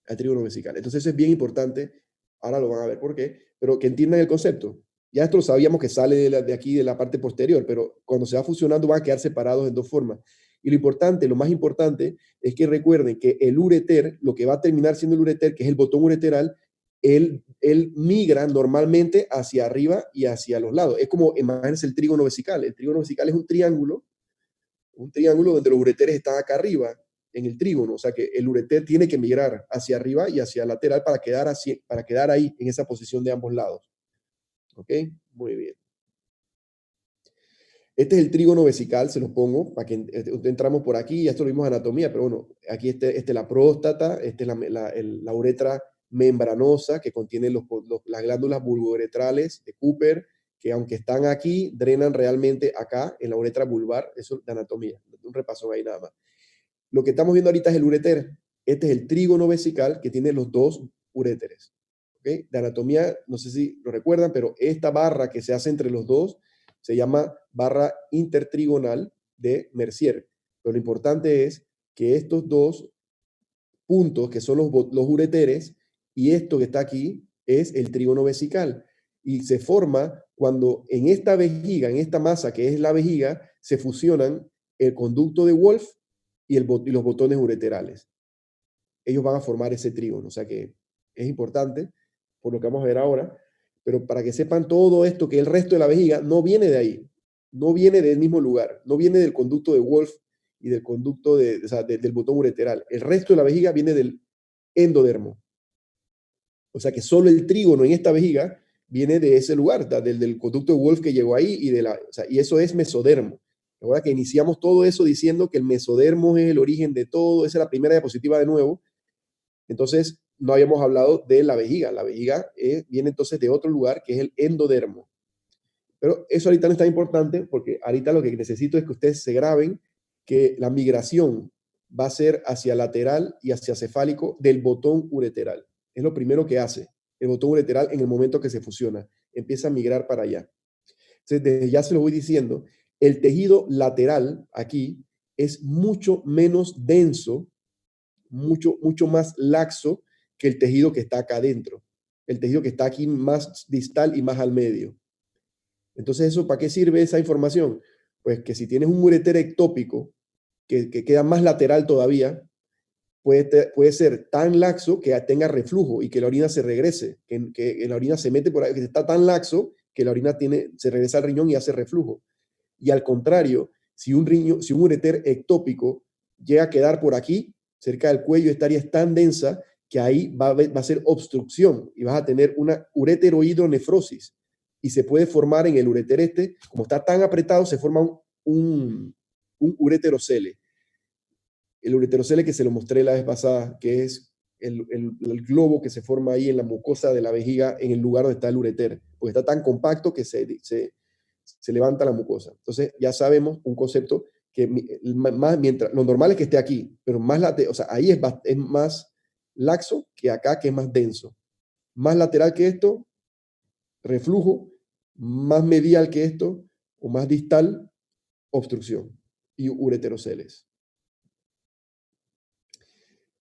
Al trígono vesical. Entonces eso es bien importante. Ahora lo van a ver por qué, pero que entiendan el concepto. Ya esto lo sabíamos que sale de aquí, de la parte posterior, pero cuando se va fusionando van a quedar separados en dos formas. Y lo importante, lo más importante, es que recuerden que el ureter, lo que va a terminar siendo el ureter, que es el botón ureteral, él migra normalmente hacia arriba y hacia los lados. Es como, imagínense el trígono vesical. El trígono vesical es un triángulo donde los ureteres están acá arriba, en el trígono. O sea que el ureter tiene que migrar hacia arriba y hacia lateral para quedar ahí, en esa posición de ambos lados. ¿Ok? Muy bien. Este es el trígono vesical, se los pongo, para que entramos por aquí, ya esto lo vimos en anatomía, pero bueno, aquí es la próstata, esta es la uretra membranosa que contiene las glándulas bulbouretrales de Cooper, que aunque están aquí, drenan realmente acá, en la uretra vulvar, eso es de anatomía, un repaso ahí nada más. Lo que estamos viendo ahorita es el ureter, este es el trígono vesical que tiene los dos uréteres. ¿Okay? De anatomía, no sé si lo recuerdan, pero esta barra que se hace entre los dos se llama barra intertrigonal de Mercier. Pero lo importante es que estos dos puntos, que son los ureteres, y esto que está aquí, es el trígono vesical. Y se forma cuando en esta vejiga, en esta masa que es la vejiga, se fusionan el conducto de Wolff y los botones ureterales. Ellos van a formar ese trígono. O sea que es importante, por lo que vamos a ver ahora, pero para que sepan todo esto, que el resto de la vejiga no viene de ahí, no viene del mismo lugar, no viene del conducto de Wolff y del conducto del botón ureteral. El resto de la vejiga viene del endodermo. O sea que solo el trígono en esta vejiga viene de ese lugar, del conducto de Wolff que llegó ahí, y eso es mesodermo. Ahora que iniciamos todo eso diciendo que el mesodermo es el origen de todo, esa es la primera diapositiva de nuevo. Entonces, no habíamos hablado de la vejiga. La vejiga viene entonces de otro lugar, que es el endodermo. Pero eso ahorita no es tan importante, porque ahorita lo que necesito es que ustedes se graben que la migración va a ser hacia lateral y hacia cefálico del botón ureteral. Es lo primero que hace el botón ureteral en el momento que se fusiona. Empieza a migrar para allá. Entonces, desde ya se lo voy diciendo, el tejido lateral aquí es mucho menos denso, mucho más laxo que el tejido que está acá adentro. El tejido que está aquí más distal y más al medio. Entonces, ¿eso para qué sirve esa información? Pues que si tienes un ureter ectópico que queda más lateral todavía, puede ser tan laxo que tenga reflujo y que la orina se regrese, que la orina se mete por ahí, que está tan laxo que la orina se regresa al riñón y hace reflujo. Y al contrario, si un ureter ectópico llega a quedar por aquí, cerca del cuello, esta área es tan densa que ahí va a ser obstrucción y vas a tener una ureterohidronefrosis. Y se puede formar en el ureter como está tan apretado, se forma un ureterocele. El ureterocele que se lo mostré la vez pasada, que es el globo que se forma ahí en la mucosa de la vejiga, en el lugar donde está el ureter, porque está tan compacto que se levanta la mucosa. Entonces ya sabemos un concepto que mientras lo normal es que esté aquí, pero ahí es más laxo que acá, que es más denso. Más lateral que esto, reflujo. Más medial que esto, o más distal, obstrucción y ureteroceles.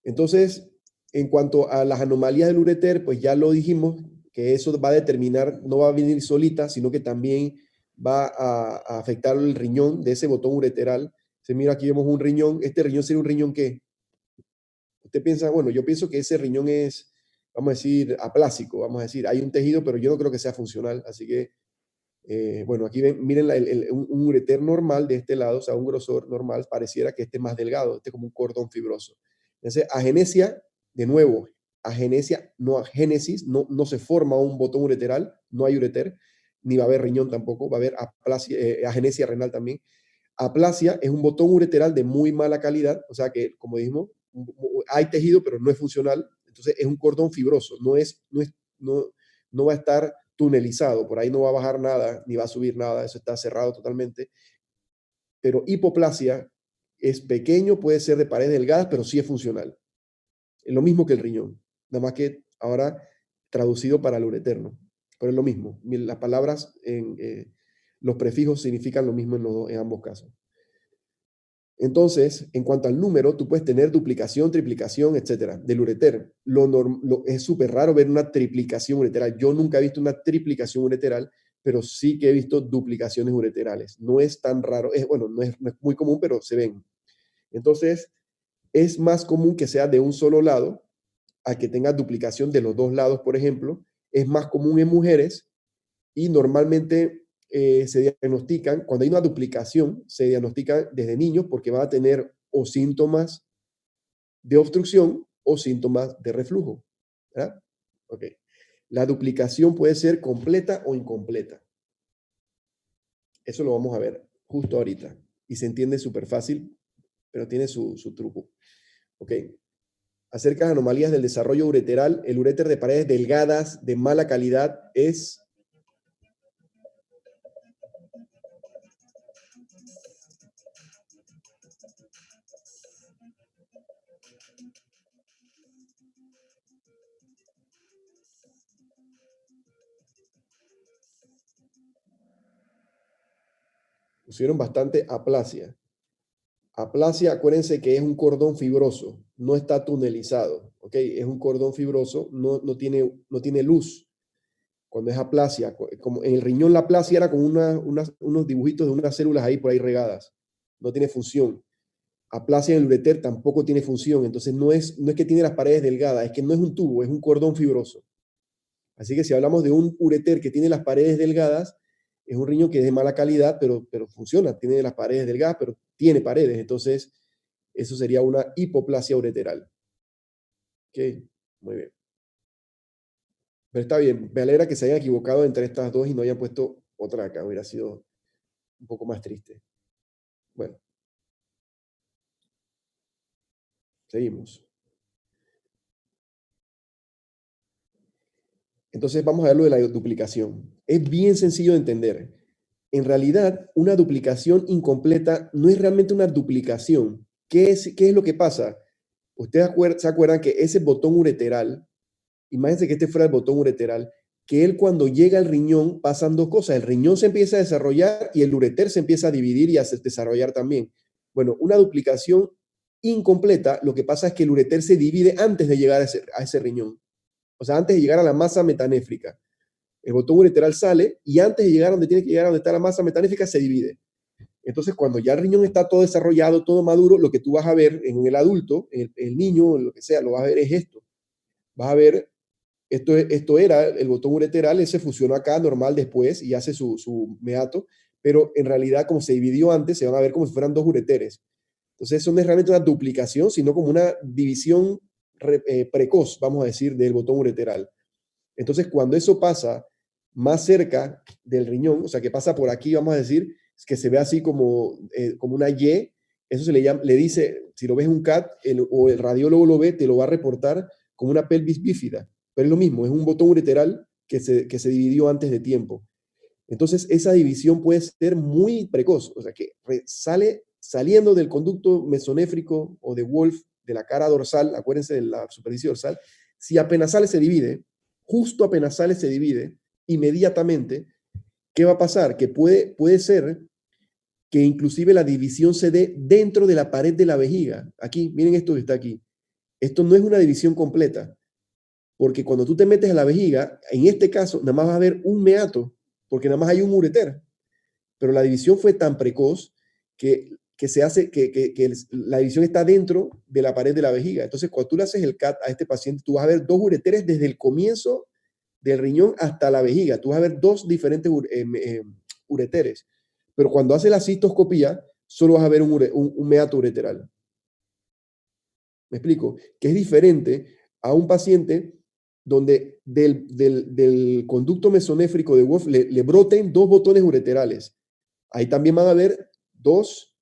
Entonces, en cuanto a las anomalías del ureter, pues ya lo dijimos, que eso va a determinar, no va a venir solita, sino que también va a afectar el riñón de ese botón ureteral. Se mira, aquí vemos un riñón. ¿Este riñón sería un riñón qué? Usted piensa, bueno, yo pienso que ese riñón es, vamos a decir, aplásico, vamos a decir, hay un tejido, pero yo no creo que sea funcional, así que, bueno, aquí ven, miren un ureter normal de este lado, o sea, un grosor normal, pareciera que este es más delgado, este es como un cordón fibroso. Entonces, agenesia, de nuevo, agenesia, no agénesis, no se forma un botón ureteral, no hay ureter, ni va a haber riñón tampoco, va a haber agenesia renal también. Aplasia es un botón ureteral de muy mala calidad, o sea que, como dijimos, hay tejido, pero no es funcional, entonces es un cordón fibroso, no va a estar tunelizado, por ahí no va a bajar nada, ni va a subir nada, eso está cerrado totalmente. Pero hipoplasia es pequeño, puede ser de paredes delgadas, pero sí es funcional. Es lo mismo que el riñón, nada más que ahora traducido para el ureterno, pero es lo mismo. Las palabras, los prefijos significan lo mismo en ambos casos. Entonces, en cuanto al número, tú puedes tener duplicación, triplicación, etcétera, del ureter. Es súper raro ver una triplicación ureteral. Yo nunca he visto una triplicación ureteral, pero sí que he visto duplicaciones ureterales. No es tan raro, bueno, no es muy común, pero se ven. Entonces, es más común que sea de un solo lado a que tenga duplicación de los dos lados, por ejemplo. Es más común en mujeres y normalmente se diagnostican, cuando hay una duplicación, se diagnostican desde niños porque van a tener o síntomas de obstrucción o síntomas de reflujo. ¿Verdad? Ok. La duplicación puede ser completa o incompleta. Eso lo vamos a ver justo ahorita. Y se entiende súper fácil, pero tiene su truco. Ok. Acerca de anomalías del desarrollo ureteral, el uréter de paredes delgadas de mala calidad es pusieron bastante aplasia. Aplasia, acuérdense que es un cordón fibroso, no está tunelizado, ¿ok? Es un cordón fibroso, no tiene luz. Cuando es aplasia, como en el riñón la aplasia era como unos dibujitos de unas células ahí por ahí regadas, no tiene función. Aplasia en el ureter tampoco tiene función, entonces no es que tiene las paredes delgadas, es que no es un tubo, es un cordón fibroso. Así que si hablamos de un ureter que tiene las paredes delgadas, es un riñón que es de mala calidad, pero funciona, tiene las paredes delgadas, pero tiene paredes, entonces eso sería una hipoplasia ureteral. Ok, muy bien. Pero está bien, me alegra que se hayan equivocado entre estas dos y no hayan puesto otra acá, hubiera sido un poco más triste. Bueno, seguimos. Entonces vamos a ver lo de la duplicación. Es bien sencillo de entender. En realidad, una duplicación incompleta no es realmente una duplicación. ¿Qué es lo que pasa? Ustedes se acuerdan que ese botón ureteral, imagínense que este fuera el botón ureteral, que él cuando llega al riñón pasan dos cosas. El riñón se empieza a desarrollar y el ureter se empieza a dividir y a desarrollar también. Bueno, una duplicación incompleta, lo que pasa es que el ureter se divide antes de llegar a ese riñón. O sea, antes de llegar a la masa metanéfrica. El botón ureteral sale y antes de llegar donde tiene que llegar, donde está la masa metanéfrica, se divide. Entonces, cuando ya el riñón está todo desarrollado, todo maduro, lo que tú vas a ver en el adulto, en el niño, en lo que sea, lo vas a ver es esto. Vas a ver, esto era el botón ureteral, ese fusionó acá normal después y hace su meato, pero en realidad, como se dividió antes, se van a ver como si fueran dos ureteres. Entonces, eso no es realmente una duplicación, sino como una división precoz, vamos a decir, del botón ureteral. Entonces, cuando eso pasa más cerca del riñón, o sea, que pasa por aquí, vamos a decir, que se ve así como una Y, eso se le llama, le dice, si lo ves un CAT o el radiólogo lo ve, te lo va a reportar como una pelvis bífida, pero es lo mismo, es un botón ureteral que se dividió antes de tiempo. Entonces, esa división puede ser muy precoz, o sea, que saliendo del conducto mesonéfrico o de Wolf de la cara dorsal, acuérdense de la superficie dorsal, si apenas sale se divide, justo apenas sale se divide, inmediatamente, ¿qué va a pasar? Que puede ser que inclusive la división se dé dentro de la pared de la vejiga. Aquí, miren esto que está aquí. Esto no es una división completa, porque cuando tú te metes a la vejiga, en este caso, nada más vas a ver un meato, porque nada más hay un ureter. Pero la división fue tan precoz que se hace, la división está dentro de la pared de la vejiga. Entonces, cuando tú le haces el CAT a este paciente, tú vas a ver dos ureteres desde el comienzo del riñón hasta la vejiga. Tú vas a ver dos diferentes ureteres. Pero cuando haces la cistoscopía, solo vas a ver un meato ureteral. ¿Me explico? Que es diferente a un paciente donde del conducto mesonéfrico de Wolf le broten dos botones ureterales. Ahí también van a haber dos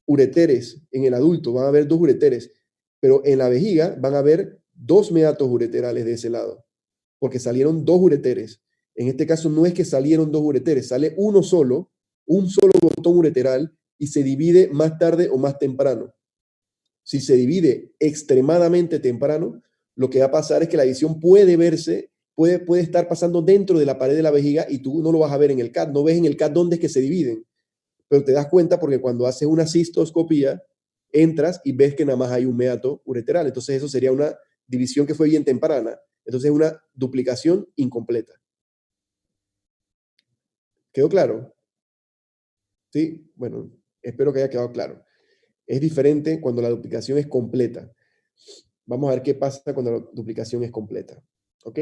ureteres en el adulto, van a haber dos ureteres, pero en la vejiga van a haber dos meatos ureterales de ese lado, porque salieron dos ureteres. En este caso no es que salieron dos ureteres, sale un solo botón ureteral y se divide más tarde o más temprano. Si se divide extremadamente temprano, lo que va a pasar es que la división puede verse, puede estar pasando dentro de la pared de la vejiga y tú no lo vas a ver en el CAT, no ves en el CAT dónde es que se dividen, pero te das cuenta porque cuando haces una cistoscopía, entras y ves que nada más hay un meato ureteral. Entonces eso sería una división que fue bien temprana. Entonces es una duplicación incompleta. ¿Quedó claro? Sí, bueno, espero que haya quedado claro. Es diferente cuando la duplicación es completa. Vamos a ver qué pasa cuando la duplicación es completa. ¿Ok?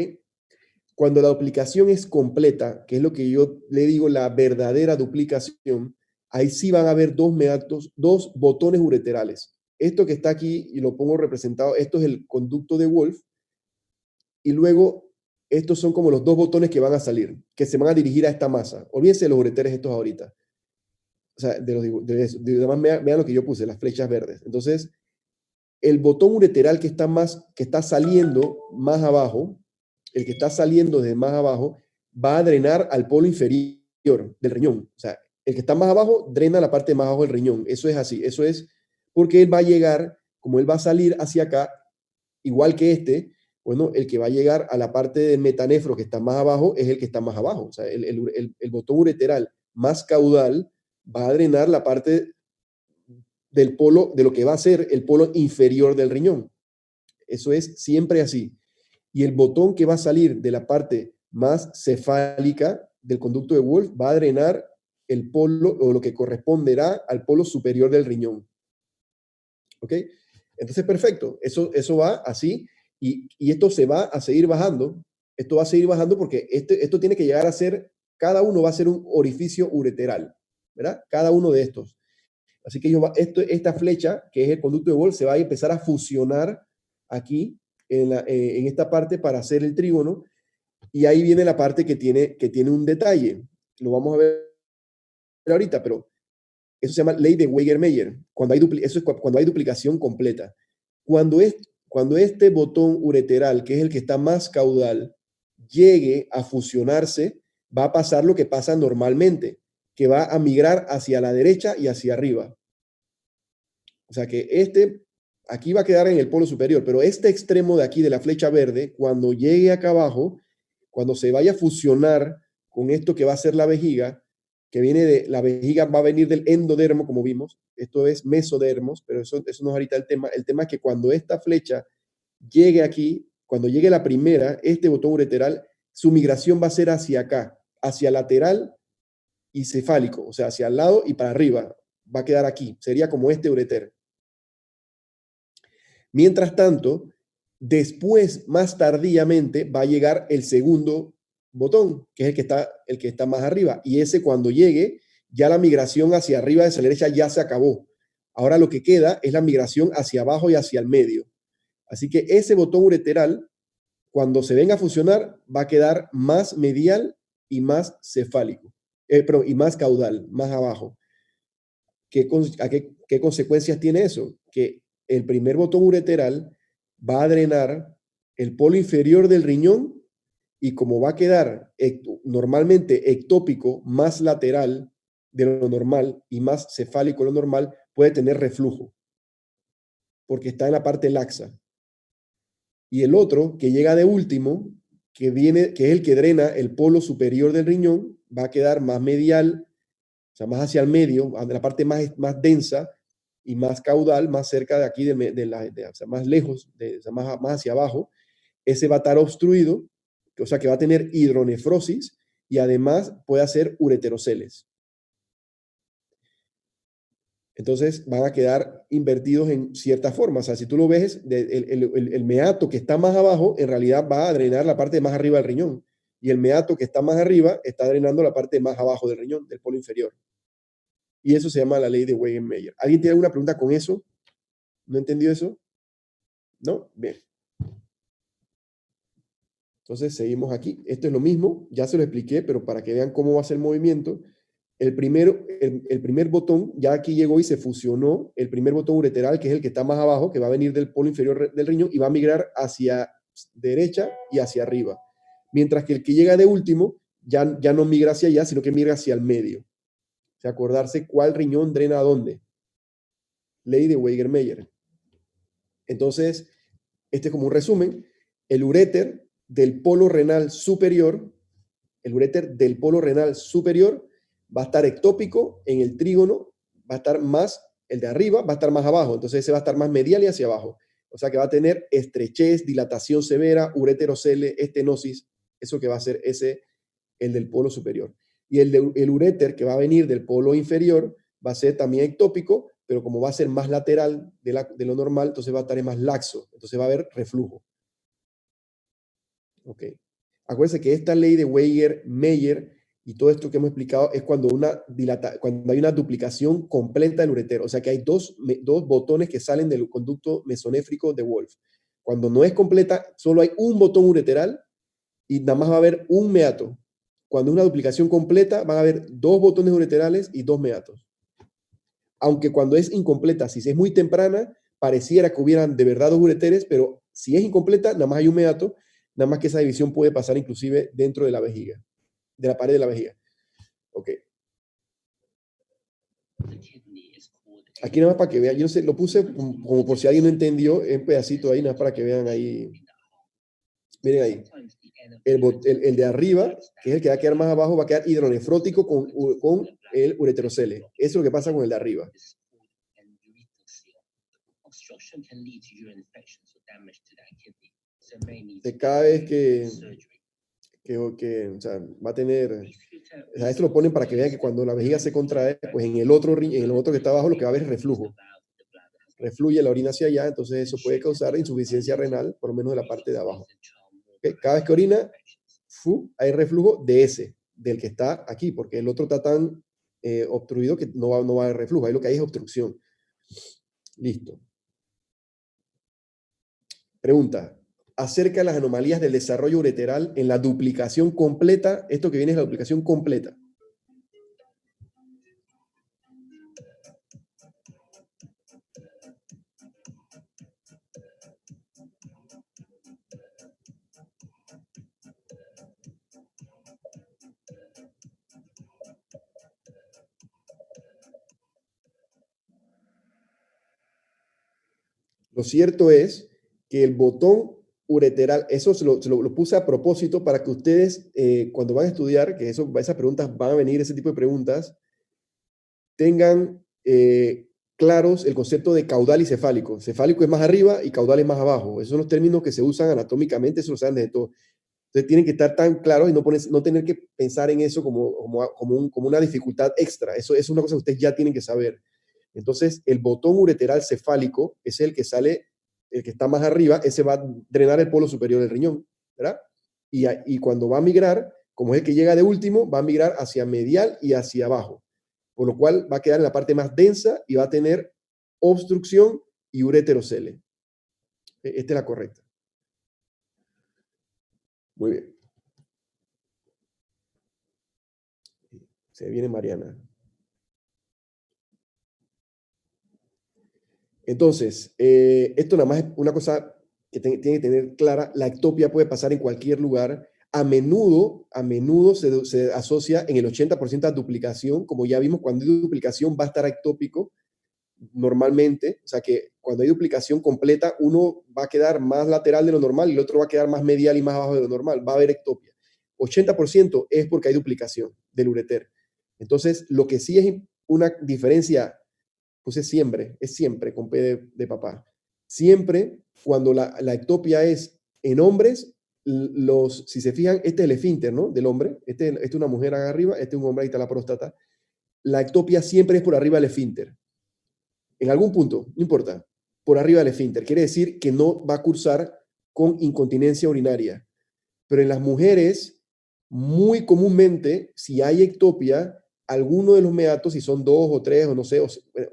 Cuando la duplicación es completa, que es lo que yo le digo la verdadera duplicación, ahí sí van a haber dos meatos, dos botones ureterales. Esto que está aquí, y lo pongo representado, esto es el conducto de Wolf, y luego estos son como los dos botones que van a salir, que se van a dirigir a esta masa. Olvídense de los ureteres estos ahorita. O sea, además vean lo que yo puse, las flechas verdes. Entonces, el botón ureteral que está saliendo más abajo, el que está saliendo de más abajo, va a drenar al polo inferior del riñón. O sea, el que está más abajo drena la parte más abajo del riñón. Eso es así. Eso es porque él va a llegar, como él va a salir hacia acá, igual que este, bueno, el que va a llegar a la parte del metanefro que está más abajo es el que está más abajo. O sea, el botón ureteral más caudal va a drenar la parte del polo, de lo que va a ser el polo inferior del riñón. Eso es siempre así. Y el botón que va a salir de la parte más cefálica del conducto de Wolf va a drenar el polo o lo que corresponderá al polo superior del riñón. ¿Ok? Entonces, perfecto. Eso va así y esto se va a seguir bajando. Esto va a seguir bajando porque esto tiene que llegar a ser, cada uno va a ser un orificio ureteral, ¿verdad? Cada uno de estos. Así que esta flecha, que es el conducto de Wolf, se va a empezar a fusionar aquí en esta parte para hacer el trígono. Y ahí viene la parte que tiene un detalle. Lo vamos a ver ahorita, pero eso se llama ley de Weger-Meyer. Eso es cuando hay duplicación completa. Cuando este botón ureteral, que es el que está más caudal, llegue a fusionarse, va a pasar lo que pasa normalmente, que va a migrar hacia la derecha y hacia arriba. O sea que aquí va a quedar en el polo superior, pero este extremo de aquí de la flecha verde, cuando llegue acá abajo, cuando se vaya a fusionar con esto que va a ser la vejiga, que viene de la vejiga, va a venir del endodermo, como vimos, esto es mesodermos, pero eso no es ahorita el tema. El tema es que cuando esta flecha llegue aquí, cuando llegue la primera, este botón ureteral, su migración va a ser hacia acá, hacia lateral y cefálico, o sea, hacia el lado y para arriba. Va a quedar aquí, sería como este ureter. Mientras tanto, después, más tardíamente, va a llegar el segundo botón, que es el que está más arriba. Y ese cuando llegue, ya la migración hacia arriba de la derecha ya se acabó. Ahora lo que queda es la migración hacia abajo y hacia el medio. Así que ese botón ureteral, cuando se venga a fusionar, va a quedar más medial y más cefálico. Y más caudal, más abajo. ¿Qué consecuencias tiene eso? Que el primer botón ureteral va a drenar el polo inferior del riñón y como va a quedar normalmente ectópico, más lateral de lo normal y más cefálico de lo normal, puede tener reflujo. porque está en la parte laxa. Y el otro, que llega de último, que es el que drena el polo superior del riñón, va a quedar más medial, o sea, más hacia el medio, la parte más densa y más caudal, más cerca de aquí, o sea, más lejos, o sea, más hacia abajo. Ese va a estar obstruido, o sea, que va a tener hidronefrosis y además puede hacer ureteroceles. Entonces van a quedar invertidos en cierta forma. O sea, si tú lo ves, el meato que está más abajo, en realidad va a drenar la parte más arriba del riñón. Y el meato que está más arriba está drenando la parte más abajo del riñón, del polo inferior. Y eso se llama la ley de Wegener-Mayer. ¿Alguien tiene alguna pregunta con eso? ¿No entendió eso? ¿No? Bien. Entonces seguimos aquí. Esto es lo mismo, ya se lo expliqué, pero para que vean cómo va a ser el movimiento. El primer botón, ya aquí llegó y se fusionó el primer botón ureteral, que es el que está más abajo, que va a venir del polo inferior del riñón y va a migrar hacia derecha y hacia arriba. Mientras que el que llega de último ya no migra hacia allá, sino que migra hacia el medio. O sea, acordarse cuál riñón drena a dónde. Ley de Wegener-Mayer. Entonces, este es como un resumen. El uréter del polo renal superior, va a estar ectópico en el trígono, va a estar más, el de arriba va a estar más abajo, entonces ese va a estar más medial y hacia abajo. O sea que va a tener estrechez, dilatación severa, ureterocele, estenosis, eso que va a ser ese, el del polo superior. Y el uréter que va a venir del polo inferior va a ser también ectópico, pero como va a ser más lateral de lo normal, entonces va a estar más laxo, entonces va a haber reflujo. Ok. Acuérdense que esta ley de Wegener-Mayer y todo esto que hemos explicado es cuando hay una duplicación completa del uretero. O sea que hay dos botones que salen del conducto mesonéfrico de Wolff. Cuando no es completa, solo hay un botón ureteral y nada más va a haber un meato. Cuando es una duplicación completa, van a haber dos botones ureterales y dos meatos. Aunque cuando es incompleta, si es muy temprana, pareciera que hubieran de verdad dos ureteres, pero si es incompleta, nada más hay un meato, nada más que esa división puede pasar inclusive dentro de la vejiga, de la pared de la vejiga. Ok. Aquí nada más para que vean, yo no sé, lo puse como por si alguien no entendió, en pedacito ahí, nada más para que vean ahí. Miren ahí. El de arriba, que es el que va a quedar más abajo, va a quedar hidronefrótico con el ureterocele. Eso es lo que pasa con el de arriba. Cada vez que o sea, va a tener, o sea, esto lo ponen para que vean que cuando la vejiga se contrae, pues en el otro que está abajo lo que va a haber es reflujo. Refluye la orina hacia allá, entonces eso puede causar insuficiencia renal, por lo menos de la parte de abajo. ¿Okay? Cada vez que orina, hay reflujo del que está aquí, porque el otro está tan obstruido que no va a haber reflujo. Ahí lo que hay es obstrucción. Listo. Pregunta. Acerca de las anomalías del desarrollo ureteral en la duplicación completa. Esto que viene es la duplicación completa. Lo cierto es que el botón ureteral, eso se lo puse a propósito para que ustedes, cuando van a estudiar, que esas preguntas van a venir, ese tipo de preguntas, tengan claros el concepto de caudal y cefálico. Cefálico es más arriba y caudal es más abajo. Esos son los términos que se usan anatómicamente, eso lo saben desde todo. Entonces tienen que estar tan claros y no tener que pensar en eso como una dificultad extra. Eso es una cosa que ustedes ya tienen que saber. Entonces, el botón ureteral cefálico es el que sale, el que está más arriba, ese va a drenar el polo superior del riñón, ¿verdad? Y cuando va a migrar, como es el que llega de último, va a migrar hacia medial y hacia abajo, por lo cual va a quedar en la parte más densa y va a tener obstrucción y ureterocele. Esta es la correcta. Muy bien. Se viene Mariana. Entonces, esto nada más es una cosa que tiene que tener clara. La ectopia puede pasar en cualquier lugar. A menudo se asocia en el 80% a duplicación. Como ya vimos, cuando hay duplicación va a estar ectópico. normalmente, o sea que cuando hay duplicación completa, uno va a quedar más lateral de lo normal y el otro va a quedar más medial y más abajo de lo normal, va a haber ectopia. 80% es porque hay duplicación del ureter. Entonces, lo que sí es una diferencia, pues es siempre con P de papá. Siempre cuando la ectopia es en hombres, si se fijan, este es el esfínter, ¿no? Del hombre, este es una mujer acá arriba, este es un hombre, ahí está la próstata. La ectopia siempre es por arriba del esfínter. En algún punto, no importa, por arriba del esfínter. Quiere decir que no va a cursar con incontinencia urinaria. Pero en las mujeres, muy comúnmente, si hay ectopia, alguno de los meatos, si son 2 o 3 o no sé,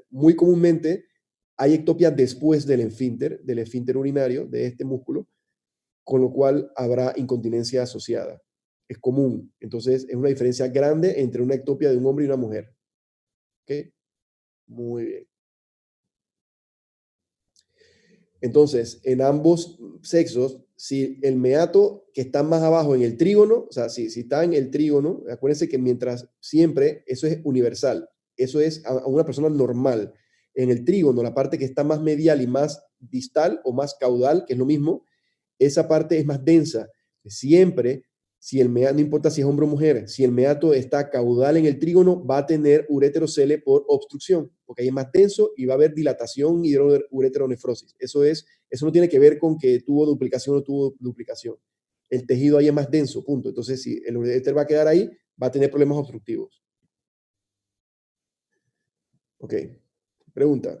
muy comúnmente hay ectopia después del esfínter urinario, de este músculo, con lo cual habrá incontinencia asociada. Es común. Entonces, es una diferencia grande entre una ectopia de un hombre y una mujer. ¿Ok? Muy bien. Entonces, en ambos sexos, si el meato que está más abajo en el trígono, o sea, si está en el trígono, acuérdense que mientras siempre, eso es universal, eso es a una persona normal. En el trígono, la parte que está más medial y más distal o más caudal, que es lo mismo, esa parte es más densa. Siempre, si el meato, no importa si es hombre o mujer, si el meato está caudal en el trígono, va a tener ureterocele por obstrucción, porque ahí es más denso y va a haber dilatación y ureteronefrosis. Eso no tiene que ver con que tuvo duplicación o no tuvo duplicación. El tejido ahí es más denso, punto. Entonces, si el ureter va a quedar ahí, va a tener problemas obstructivos. Ok. Pregunta.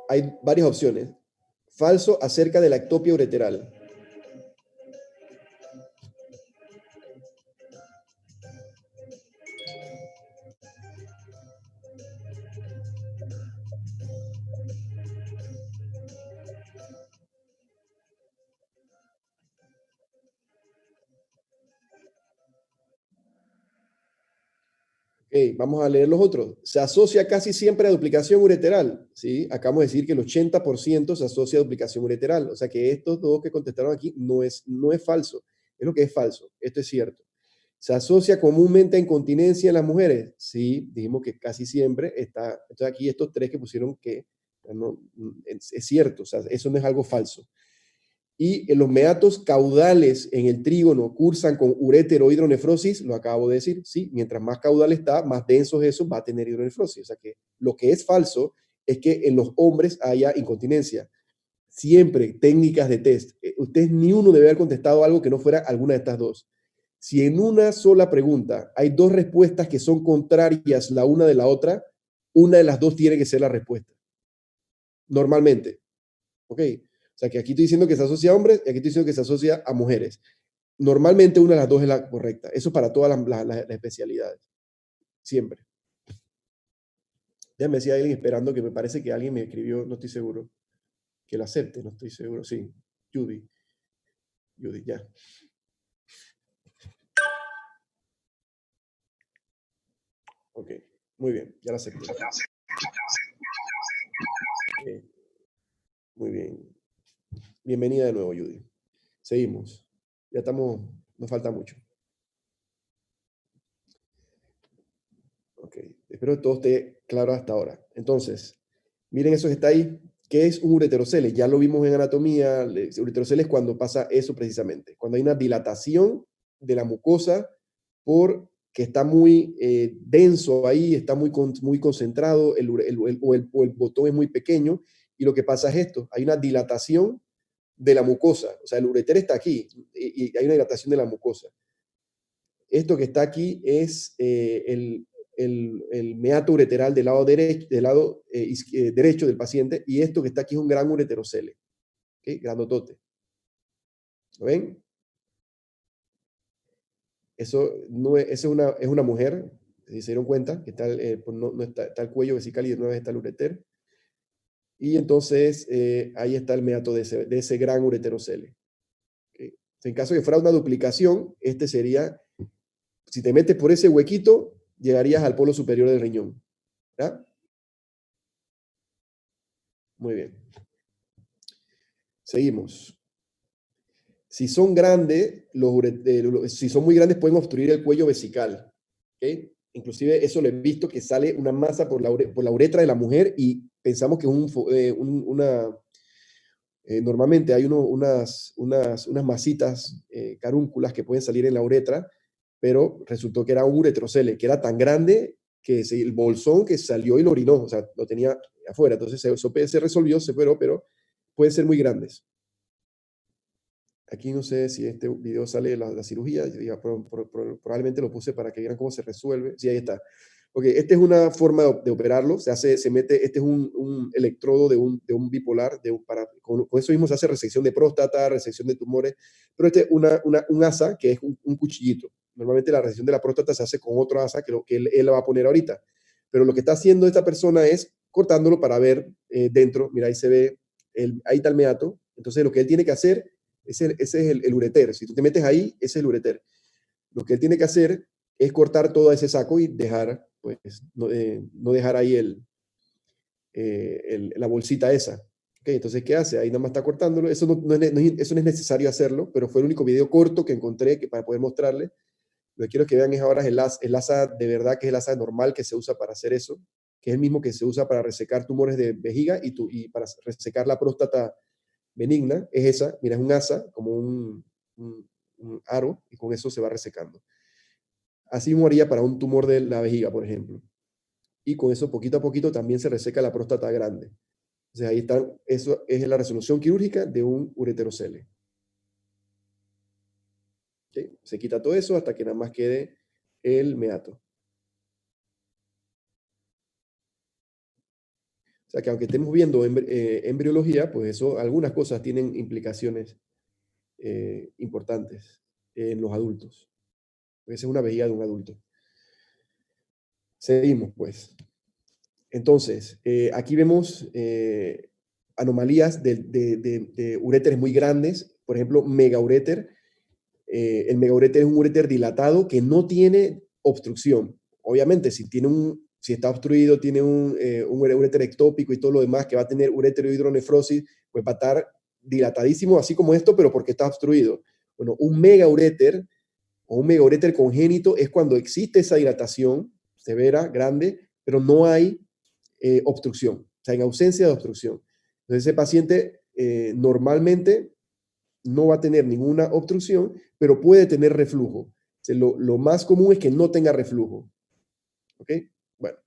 Hay varias opciones. Falso acerca de la ectopia ureteral. Okay, vamos a leer los otros. Se asocia casi siempre a duplicación ureteral. ¿Sí? Acabamos de decir que el 80% se asocia a duplicación ureteral. O sea que estos dos que contestaron aquí no es falso. Es lo que es falso. Esto es cierto. ¿Se asocia comúnmente a incontinencia en las mujeres? Sí, dijimos que casi siempre está. Entonces aquí estos tres que pusieron que no, es cierto. O sea, eso no es algo falso. Y en los meatos caudales en el trígono cursan con urétero hidronefrosis, lo acabo de decir, sí, mientras más caudal está, más densos eso, va a tener hidronefrosis. O sea que lo que es falso es que en los hombres haya incontinencia. Siempre técnicas de test. Ustedes ni uno debe haber contestado algo que no fuera alguna de estas dos. Si en una sola pregunta hay dos respuestas que son contrarias la una de la otra, una de las dos tiene que ser la respuesta. Normalmente. ¿Ok? O sea, que aquí estoy diciendo que se asocia a hombres y aquí estoy diciendo que se asocia a mujeres. Normalmente una de las dos es la correcta. Eso para todas las especialidades. Siempre. Déjame decir a alguien esperando, que me parece que alguien me escribió, no estoy seguro. Que lo acepte, no estoy seguro. Sí, Judy. Judy, ya. Ok, muy bien, ya lo acepté. Muy bien. Bienvenida de nuevo, Judy. Seguimos. Ya estamos, nos falta mucho. Ok, espero que todo esté claro hasta ahora. Entonces, miren eso que está ahí. ¿Qué es un ureterocele? Ya lo vimos en anatomía. Ureterocele es cuando pasa eso precisamente. Cuando hay una dilatación de la mucosa porque está muy denso ahí, está muy concentrado, o el botón es muy pequeño, y lo que pasa es esto, hay una dilatación de la mucosa. O sea, el ureter está aquí y hay una dilatación de la mucosa. Esto que está aquí es el meato ureteral del lado derecho del paciente, y esto que está aquí es un gran ureterocele, ¿okay? Grandotote. ¿Lo ven? Eso es una mujer, si se dieron cuenta, que está, está el cuello vesical y de una vez está el ureter. Y entonces ahí está el meato de ese gran ureterocele. ¿Okay? En caso de que fuera una duplicación, este sería, si te metes por ese huequito, llegarías al polo superior del riñón. ¿Ya? Muy bien. Seguimos. Si son grandes, si son muy grandes, pueden obstruir el cuello vesical. ¿Okay? Inclusive eso lo he visto, que sale una masa por la uretra de la mujer y pensamos que es normalmente hay unas masitas carúnculas que pueden salir en la uretra, pero resultó que era un uretrocele, que era tan grande que el bolsón que salió y lo orinó, o sea, lo tenía afuera. Entonces eso se resolvió, se operó, pero pueden ser muy grandes. Aquí no sé si este video sale la cirugía, probablemente lo puse para que vieran cómo se resuelve. Sí, ahí está. Ok, esta es una forma de operarlo. Se mete, este es un electrodo de un bipolar, con eso mismo se hace resección de próstata, resección de tumores, pero este es un asa que es un cuchillito. Normalmente la resección de la próstata se hace con otro asa que él va a poner ahorita. Pero lo que está haciendo esta persona es cortándolo para ver dentro. Mira, ahí se ve, ahí está el meato. Entonces lo que él tiene que hacer, ese es el ureter. Si tú te metes ahí, ese es el ureter. Lo que él tiene que hacer es cortar todo ese saco y dejar, pues, no dejar ahí la bolsita esa. Okay, entonces, ¿qué hace? Ahí nada más está cortándolo. Eso no es necesario hacerlo, pero fue el único video corto que encontré para poder mostrarle. Lo que quiero que vean es ahora el asa de verdad, que es el asa normal que se usa para hacer eso, que es el mismo que se usa para resecar tumores de vejiga y para resecar la próstata benigna. Es esa, mira, es un asa, como un aro, y con eso se va resecando. Así mismo haría para un tumor de la vejiga, por ejemplo. Y con eso, poquito a poquito, también se reseca la próstata grande. Entonces, ahí está, eso es la resolución quirúrgica de un ureterocele. ¿Okay? Se quita todo eso hasta que nada más quede el meato. O sea que aunque estemos viendo embriología, pues eso, algunas cosas tienen implicaciones importantes en los adultos. Esa es una vejiga de un adulto. Seguimos, pues. Entonces, aquí vemos anomalías de uréteres muy grandes. Por ejemplo, megauréter. El megauréter es un uréter dilatado que no tiene obstrucción. Obviamente, si está obstruido, tiene un uréter ectópico y todo lo demás, que va a tener ureterohidronefrosis, pues va a estar dilatadísimo, así como esto, pero porque está obstruido. Bueno, un megauréter o un megauréter congénito es cuando existe esa dilatación severa, grande, pero no hay obstrucción, o sea, en ausencia de obstrucción. Entonces, ese paciente normalmente no va a tener ninguna obstrucción, pero puede tener reflujo. O sea, lo más común es que no tenga reflujo. ¿Ok? Bueno.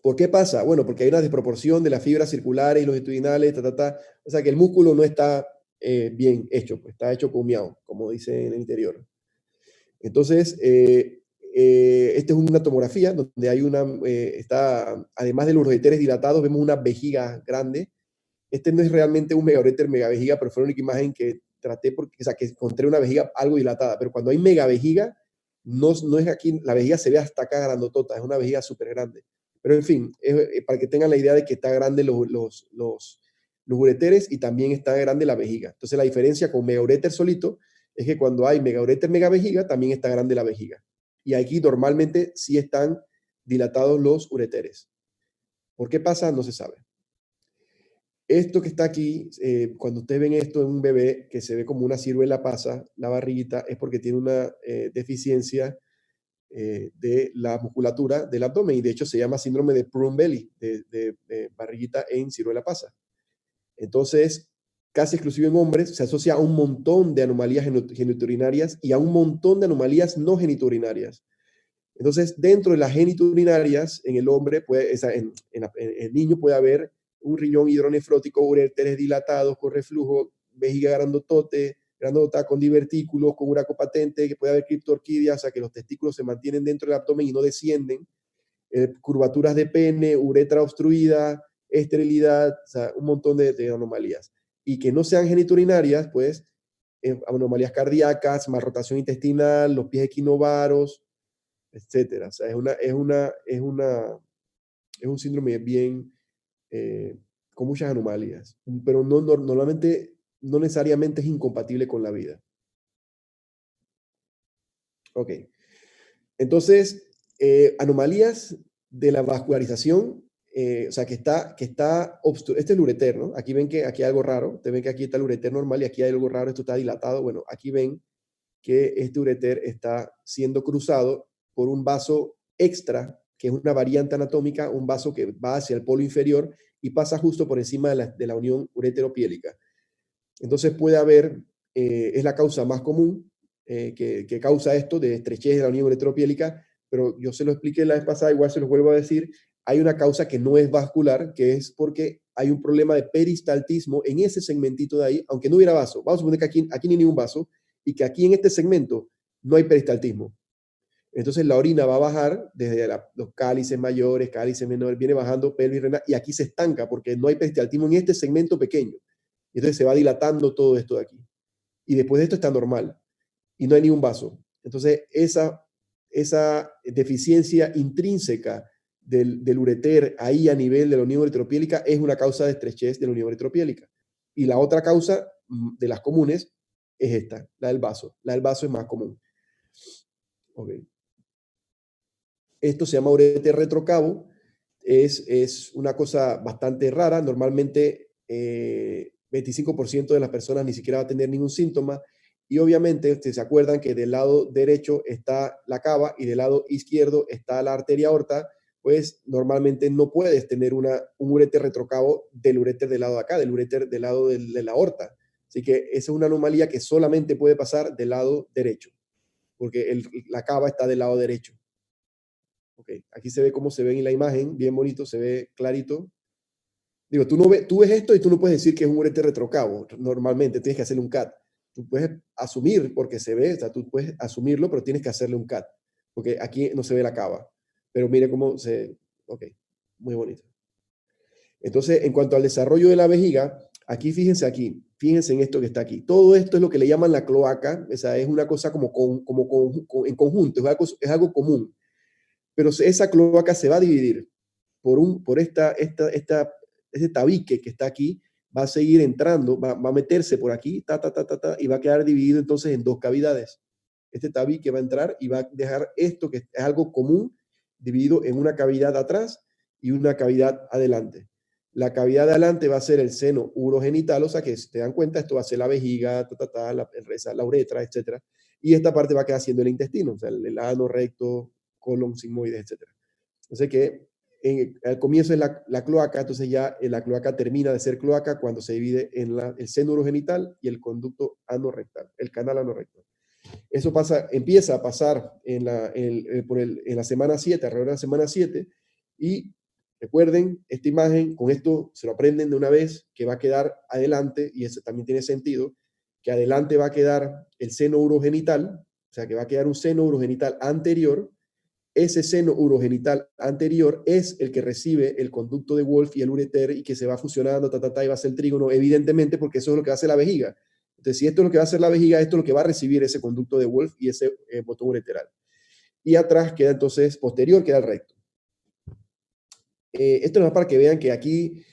¿Por qué pasa? Bueno, porque hay una desproporción de las fibras circulares y longitudinales, o sea, que el músculo no está bien hecho, pues está hecho con miau, como dice en el interior. Entonces, esta es una tomografía donde hay además de los ureteres dilatados, vemos una vejiga grande. Este no es realmente un megauréter megavejiga, pero fue la única imagen que traté, que encontré una vejiga algo dilatada. Pero cuando hay megavejiga, no es aquí, la vejiga se ve hasta acá grandotota, es una vejiga súper grande. Pero en fin, para que tengan la idea de que está grande los ureteres y también está grande la vejiga. Entonces la diferencia con megauréter solito es que cuando hay megauréter megavejiga, también está grande la vejiga. Y aquí normalmente sí están dilatados los ureteres. ¿Por qué pasa? No se sabe. Esto que está aquí, cuando ustedes ven esto en un bebé que se ve como una ciruela pasa, la barriguita, es porque tiene una deficiencia de la musculatura del abdomen y de hecho se llama síndrome de prune belly, de barriguita en ciruela pasa. Entonces, casi exclusivo en hombres, se asocia a un montón de anomalías genitourinarias y a un montón de anomalías no genitourinarias. Entonces, dentro de las genitourinarias, en el hombre, en el niño puede haber un riñón hidronefrótico, uréteres dilatados con reflujo, vejiga grandota, con divertículos, con uraco patente, que puede haber criptorquidia, o sea que los testículos se mantienen dentro del abdomen y no descienden, curvaturas de pene, uretra obstruida, esterilidad, o sea, un montón de anomalías. Y que no sean genitourinarias, pues, anomalías cardíacas, malrotación intestinal, los pies equinovaros, etcétera. O sea, es un síndrome bien con muchas anomalías, pero normalmente no necesariamente es incompatible con la vida. Ok. Entonces, anomalías de la vascularización, o sea, que está obstruido. Este es el ureter, ¿no? Aquí ven que aquí hay algo raro. Ustedes ven que aquí está el ureter normal y aquí hay algo raro. Esto está dilatado. Bueno, aquí ven que este ureter está siendo cruzado por un vaso extra, que es una variante anatómica, un vaso que va hacia el polo inferior y pasa justo por encima de la unión ureteropiélica. Entonces puede haber, es la causa más común que causa esto de estrechez de la unión ureteropiélica, pero yo se lo expliqué la vez pasada, igual se lo vuelvo a decir, hay una causa que no es vascular, que es porque hay un problema de peristaltismo en ese segmentito de ahí, aunque no hubiera vaso. Vamos a suponer que aquí no hay ningún vaso y que aquí en este segmento no hay peristaltismo. Entonces la orina va a bajar desde los cálices mayores, cálices menores, viene bajando pelvis renal y aquí se estanca porque no hay peristaltismo en este segmento pequeño. Entonces se va dilatando todo esto de aquí. Y después de esto está normal y no hay ni un vaso. Entonces esa deficiencia intrínseca del ureter ahí a nivel de la unión ureteropiélica es una causa de estrechez de la unión ureteropiélica. Y la otra causa de las comunes es esta, la del vaso. La del vaso es más común. Okay. Esto se llama ureter retrocavo. Es una cosa bastante rara. Normalmente 25% de las personas ni siquiera va a tener ningún síntoma. Y obviamente, ustedes se acuerdan que del lado derecho está la cava y del lado izquierdo está la arteria aorta, pues normalmente no puedes tener un ureter retrocavo del ureter del lado de acá, del ureter del lado de la aorta. Así que esa es una anomalía que solamente puede pasar del lado derecho, porque la cava está del lado derecho. Okay. Aquí se ve cómo se ve en la imagen, bien bonito, se ve clarito. Digo, tú ves esto y tú no puedes decir que es un ureter retrocavo. Normalmente tienes que hacerle un CAT. Tú puedes asumir porque se ve, o sea, tú puedes asumirlo, pero tienes que hacerle un CAT, porque aquí no se ve la cava. Pero mire cómo se... Ok, muy bonito. Entonces, en cuanto al desarrollo de la vejiga, fíjense en esto que está aquí. Todo esto es lo que le llaman la cloaca, o sea, es una cosa en conjunto, es algo común. Pero esa cloaca se va a dividir por ese tabique que está aquí, va a seguir entrando, va a meterse por aquí, y va a quedar dividido entonces en dos cavidades. Este tabique va a entrar y va a dejar esto, que es algo común, dividido en una cavidad atrás y una cavidad adelante. La cavidad de adelante va a ser el seno urogenital, o sea que si te dan cuenta, esto va a ser la vejiga, la uretra, etc. Y esta parte va a quedar siendo el intestino, o sea, el ano recto, colon, sigmoides, etc. Entonces que al comienzo es la cloaca, entonces ya la cloaca termina de ser cloaca cuando se divide en el seno urogenital y el conducto anorrectal, el canal anorrectal. Eso empieza a pasar en la semana 7, alrededor de la semana 7, y recuerden, esta imagen, con esto se lo aprenden de una vez, que va a quedar adelante, y eso también tiene sentido, que adelante va a quedar el seno urogenital, o sea que va a quedar un seno urogenital anterior. Ese seno urogenital anterior es el que recibe el conducto de Wolff y el ureter y que se va fusionando, y va a ser el trígono, evidentemente, porque eso es lo que va a hacer la vejiga. Entonces, si esto es lo que va a hacer la vejiga, esto es lo que va a recibir ese conducto de Wolff y ese botón ureteral. Y atrás queda entonces, posterior queda el recto. Esto es para que vean que aquí,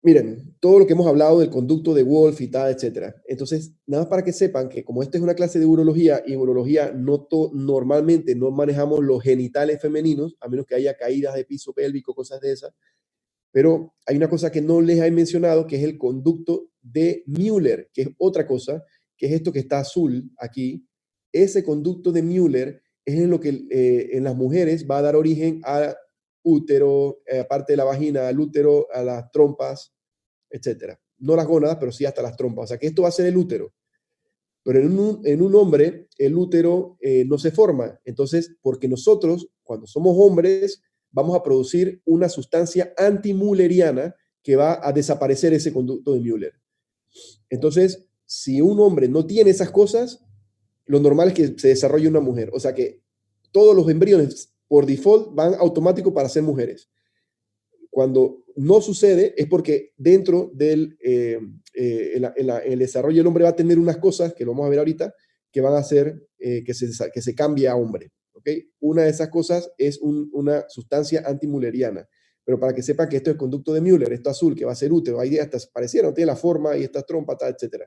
miren, todo lo que hemos hablado del conducto de Wolff y tal, etcétera. Entonces, nada más para que sepan que como esta es una clase de urología, y en urología normalmente no manejamos los genitales femeninos, a menos que haya caídas de piso pélvico, cosas de esas. Pero hay una cosa que no les he mencionado, que es el conducto de Müller, que es otra cosa, que es esto que está azul aquí. Ese conducto de Müller es en lo que en las mujeres va a dar origen a útero, aparte de la vagina, al útero, a las trompas, etcétera. No las gónadas, pero sí hasta las trompas. O sea que esto va a ser el útero. Pero en un hombre, el útero no se forma. Entonces, porque nosotros, cuando somos hombres, vamos a producir una sustancia antimülleriana que va a desaparecer ese conducto de Müller. Entonces, si un hombre no tiene esas cosas, lo normal es que se desarrolle una mujer. O sea que todos los embriones, por default, van automático para ser mujeres. Cuando no sucede es porque dentro del el desarrollo del hombre va a tener unas cosas, que lo vamos a ver ahorita, que van a hacer que se cambie a hombre. ¿Okay? Una de esas cosas es una sustancia antimülleriana. Pero para que sepan que esto es el conducto de Müller, esto azul, que va a ser útero, ahí hasta parecieron, tiene la forma y estas trompas, etc.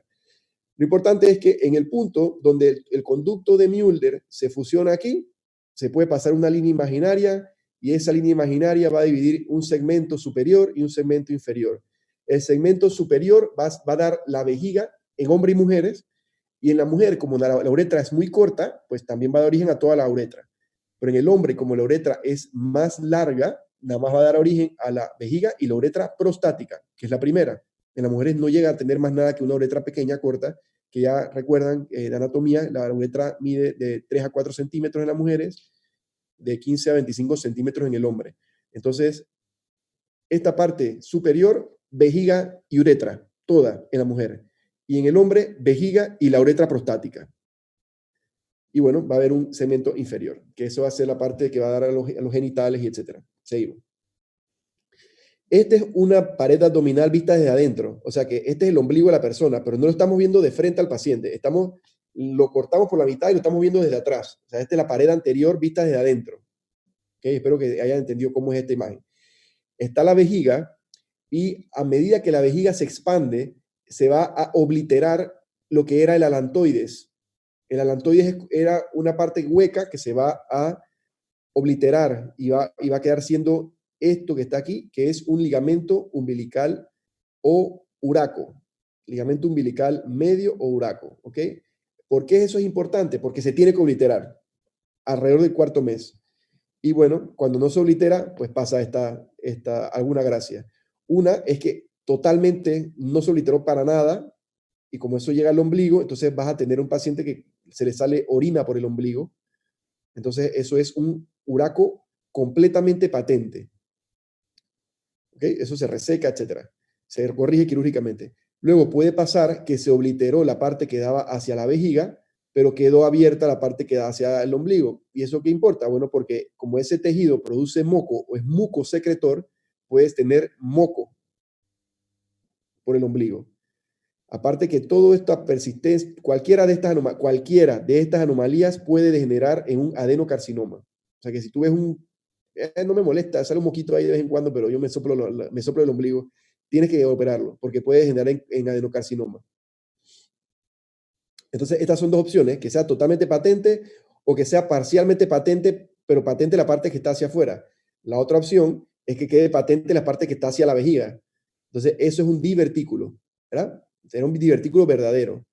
Lo importante es que en el punto donde el conducto de Müller se fusiona aquí, se puede pasar una línea imaginaria y esa línea imaginaria va a dividir un segmento superior y un segmento inferior. El segmento superior va a dar la vejiga en hombres y mujeres, y en la mujer, como la uretra es muy corta, pues también va a dar origen a toda la uretra. Pero en el hombre, como la uretra es más larga, nada más va a dar origen a la vejiga y la uretra prostática, que es la primera. En las mujeres no llega a tener más nada que una uretra pequeña, corta, que ya recuerdan de anatomía, la uretra mide de 3 a 4 centímetros en las mujeres, de 15 a 25 centímetros en el hombre. Entonces, esta parte superior, vejiga y uretra, toda en la mujer. Y en el hombre, vejiga y la uretra prostática. Y bueno, va a haber un segmento inferior, que eso va a ser la parte que va a dar a los genitales y etcétera. Seguimos. Esta es una pared abdominal vista desde adentro, o sea que este es el ombligo de la persona, pero no lo estamos viendo de frente al paciente, lo cortamos por la mitad y lo estamos viendo desde atrás. O sea, esta es la pared anterior vista desde adentro. ¿Okay? Espero que hayan entendido cómo es esta imagen. Está la vejiga y a medida que la vejiga se expande, se va a obliterar lo que era el alantoides. El alantoides era una parte hueca que se va a obliterar y va a quedar siendo esto que está aquí, que es un ligamento umbilical o uraco. Ligamento umbilical medio o uraco, ¿ok? ¿Por qué eso es importante? Porque se tiene que obliterar alrededor del cuarto mes. Y bueno, cuando no se oblitera, pues pasa alguna gracia. Una es que totalmente no se obliteró para nada, y como eso llega al ombligo, entonces vas a tener un paciente que se le sale orina por el ombligo. Entonces eso es un uraco completamente patente. ¿Okay? Eso se reseca, etcétera. Se corrige quirúrgicamente. Luego puede pasar que se obliteró la parte que daba hacia la vejiga, pero quedó abierta la parte que da hacia el ombligo. ¿Y eso qué importa? Bueno, porque como ese tejido produce moco o es muco secretor, puedes tener moco por el ombligo. Aparte que todo esta persistencia, cualquiera de estas anomalías puede degenerar en un adenocarcinoma. O sea que si tú ves no me molesta, sale un moquito ahí de vez en cuando, pero yo me soplo el ombligo, tienes que operarlo, porque puede degenerar en adenocarcinoma. Entonces, estas son dos opciones, que sea totalmente patente o que sea parcialmente patente, pero patente la parte que está hacia afuera. La otra opción es que quede patente la parte que está hacia la vejiga. Entonces, eso es un divertículo, ¿verdad? Será un divertículo verdadero,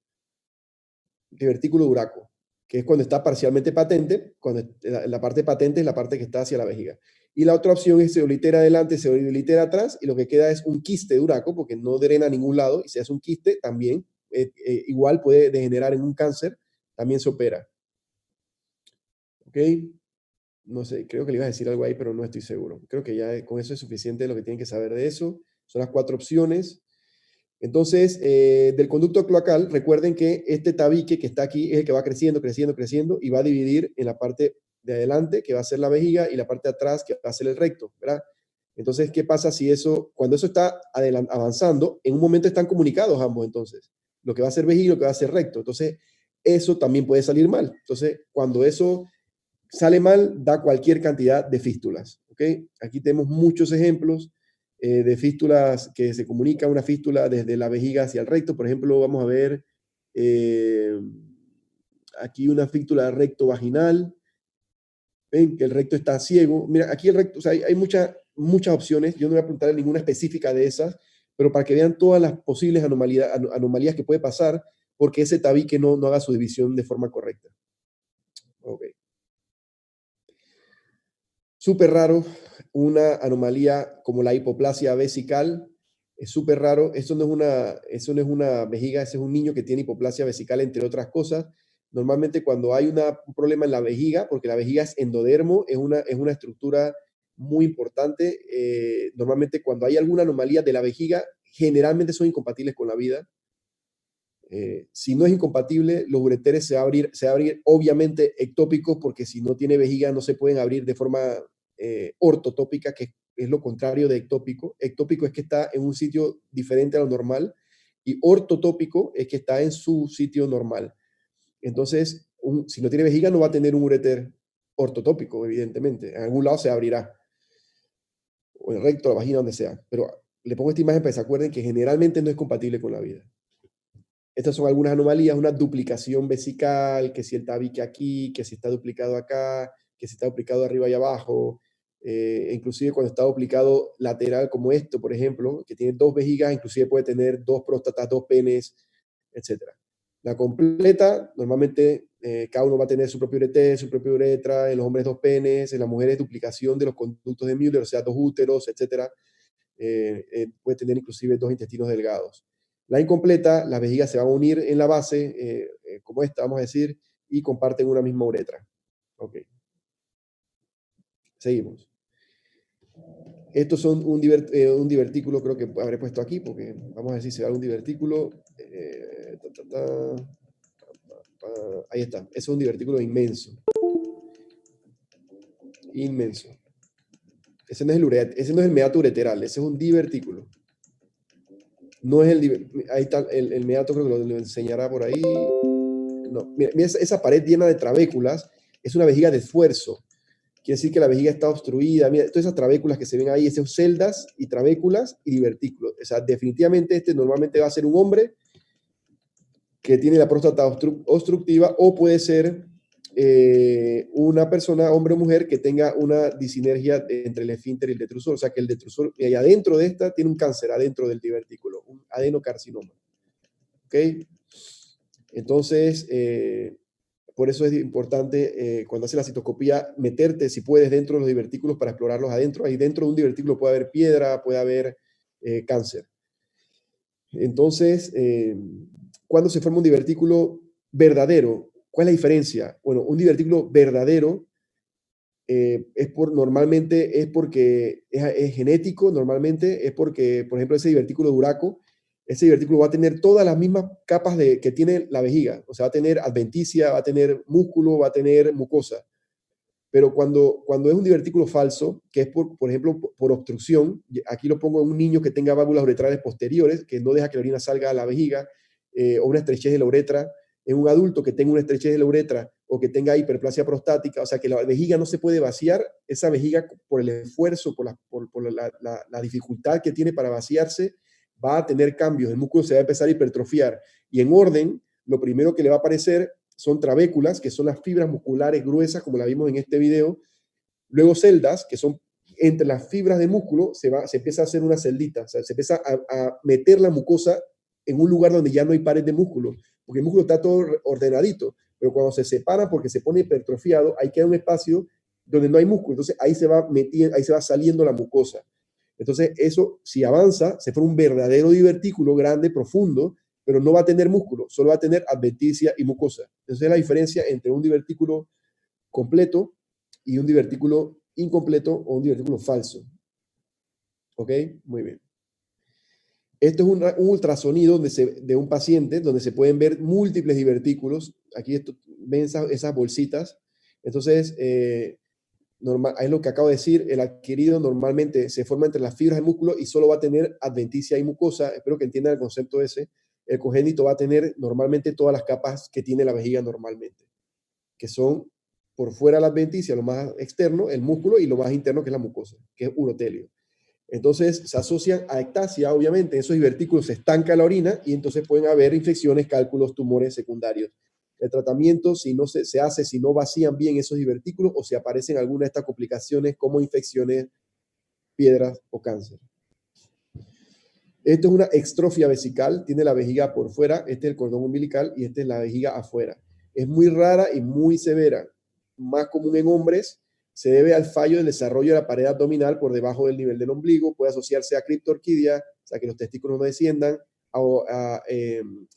divertículo uraco, que es cuando está parcialmente patente, cuando la parte patente es la parte que está hacia la vejiga. Y la otra opción es se oblitera adelante, se oblitera atrás, y lo que queda es un quiste de uraco, porque no drena a ningún lado, y se hace un quiste también, igual puede degenerar en un cáncer, también se opera. ¿Ok? No sé, creo que le iba a decir algo ahí, pero no estoy seguro. Creo que ya con eso es suficiente lo que tienen que saber de eso. Son las 4 opciones. Entonces, del conducto cloacal, recuerden que este tabique que está aquí es el que va creciendo, creciendo, creciendo y va a dividir en la parte de adelante, que va a ser la vejiga, y la parte de atrás, que va a ser el recto, ¿verdad? Entonces, ¿qué pasa si cuando eso está avanzando, en un momento están comunicados ambos, entonces, lo que va a ser vejiga y lo que va a ser recto? Entonces, eso también puede salir mal. Entonces, cuando eso sale mal, da cualquier cantidad de fístulas, ¿ok? Aquí tenemos muchos ejemplos de fístulas que se comunica una fístula desde la vejiga hacia el recto. Por ejemplo, vamos a ver aquí una fístula recto vaginal. Ven que el recto está ciego. Mira, aquí el recto, o sea, hay muchas opciones. Yo no voy a apuntar en ninguna específica de esas, pero para que vean todas las posibles anomalías que puede pasar porque ese tabique no haga su división de forma correcta. Ok. Súper raro, una anomalía como la hipoplasia vesical, es súper raro. Eso no es una vejiga, ese es un niño que tiene hipoplasia vesical, entre otras cosas. Normalmente cuando hay un problema en la vejiga, porque la vejiga es endodermo, es una estructura muy importante. Normalmente cuando hay alguna anomalía de la vejiga, generalmente son incompatibles con la vida. Si no es incompatible, los ureteres se va a abrir obviamente ectópicos, porque si no tiene vejiga no se pueden abrir de forma ortotópica, que es lo contrario de ectópico. Ectópico es que está en un sitio diferente a lo normal, y ortotópico es que está en su sitio normal. Entonces, si no tiene vejiga no va a tener un ureter ortotópico, evidentemente. En algún lado se abrirá, o el recto, la vagina, donde sea. Pero le pongo esta imagen para que se acuerden que generalmente no es compatible con la vida. Estas son algunas anomalías, una duplicación vesical, que si el tabique aquí, que si está duplicado acá, que si está duplicado arriba y abajo, inclusive cuando está duplicado lateral como esto, por ejemplo, que tiene 2 vejigas, inclusive puede tener 2 próstatas, 2 penes, etc. La completa, normalmente cada uno va a tener su propio ureter, su propia uretra, en los hombres 2 penes, en las mujeres duplicación de los conductos de Müller, o sea, 2 úteros, etc. Puede tener inclusive 2 intestinos delgados. La incompleta, las vejigas se van a unir en la base, como esta, vamos a decir, y comparten una misma uretra. Ok. Seguimos. Estos son un divertículo, creo que habré puesto aquí, porque vamos a ver si se da un divertículo. Ahí está. Ese es un divertículo inmenso. Inmenso. Ese no es el meato ureteral, ese es un divertículo. No es ahí está el meato, creo que lo enseñará por ahí. No, mira, esa pared llena de trabéculas es una vejiga de esfuerzo. Quiere decir que la vejiga está obstruida. Mira, todas esas trabéculas que se ven ahí, esas celdas y trabéculas y divertículos. O sea, definitivamente este normalmente va a ser un hombre que tiene la próstata obstructiva, o puede ser una persona, hombre o mujer, que tenga una disinergia entre el esfínter y el detrusor. O sea, que el detrusor, y adentro de esta, tiene un cáncer, adentro del divertículo, un adenocarcinoma. ¿Ok? Entonces, por eso es importante cuando haces la citoscopía meterte, si puedes, dentro de los divertículos para explorarlos adentro. Ahí dentro de un divertículo puede haber piedra, puede haber cáncer. Entonces, cuando se forma un divertículo verdadero, ¿cuál es la diferencia? Bueno, un divertículo verdadero normalmente es porque es genético, normalmente es porque, por ejemplo, ese divertículo de Uraco, ese divertículo va a tener todas las mismas capas que tiene la vejiga. O sea, va a tener adventicia, va a tener músculo, va a tener mucosa. Pero cuando es un divertículo falso, que es, por ejemplo, por obstrucción, aquí lo pongo en un niño que tenga válvulas uretrales posteriores, que no deja que la orina salga a la vejiga, o una estrechez de la uretra, en un adulto que tenga una estrechez de la uretra o que tenga hiperplasia prostática, o sea, que la vejiga no se puede vaciar, esa vejiga por el esfuerzo, por la dificultad que tiene para vaciarse, va a tener cambios, el músculo se va a empezar a hipertrofiar, y en orden, lo primero que le va a aparecer son trabéculas, que son las fibras musculares gruesas, como la vimos en este video. Luego celdas, que son entre las fibras de músculo, se empieza a hacer una celdita, o sea, se empieza a meter la mucosa en un lugar donde ya no hay pared de músculo, porque el músculo está todo ordenadito, pero cuando se separa porque se pone hipertrofiado, ahí queda un espacio donde no hay músculo, entonces ahí se va metiendo, ahí se va saliendo la mucosa. Entonces eso, si avanza, se forma un verdadero divertículo grande, profundo, pero no va a tener músculo, solo va a tener adventicia y mucosa. Entonces es la diferencia entre un divertículo completo y un divertículo incompleto o un divertículo falso. ¿Ok? Muy bien. Esto es un ultrasonido de un paciente donde se pueden ver múltiples divertículos. Aquí ven esas bolsitas. Entonces, es lo que acabo de decir, el adquirido normalmente se forma entre las fibras del músculo y solo va a tener adventicia y mucosa. Espero que entiendan el concepto ese. El congénito va a tener normalmente todas las capas que tiene la vejiga normalmente, que son por fuera la adventicia, lo más externo, el músculo, y lo más interno, que es la mucosa, que es urotelio. Entonces se asocian a ectasia, obviamente, esos divertículos se estanca la orina y entonces pueden haber infecciones, cálculos, tumores secundarios. El tratamiento, si no se hace, si no vacían bien esos divertículos o si aparecen alguna de estas complicaciones como infecciones, piedras o cáncer. Esto es una extrofia vesical, tiene la vejiga por fuera, este es el cordón umbilical y esta es la vejiga afuera. Es muy rara y muy severa, más común en hombres, se debe al fallo del desarrollo de la pared abdominal por debajo del nivel del ombligo, puede asociarse a criptorquidia, o sea que los testículos no desciendan, a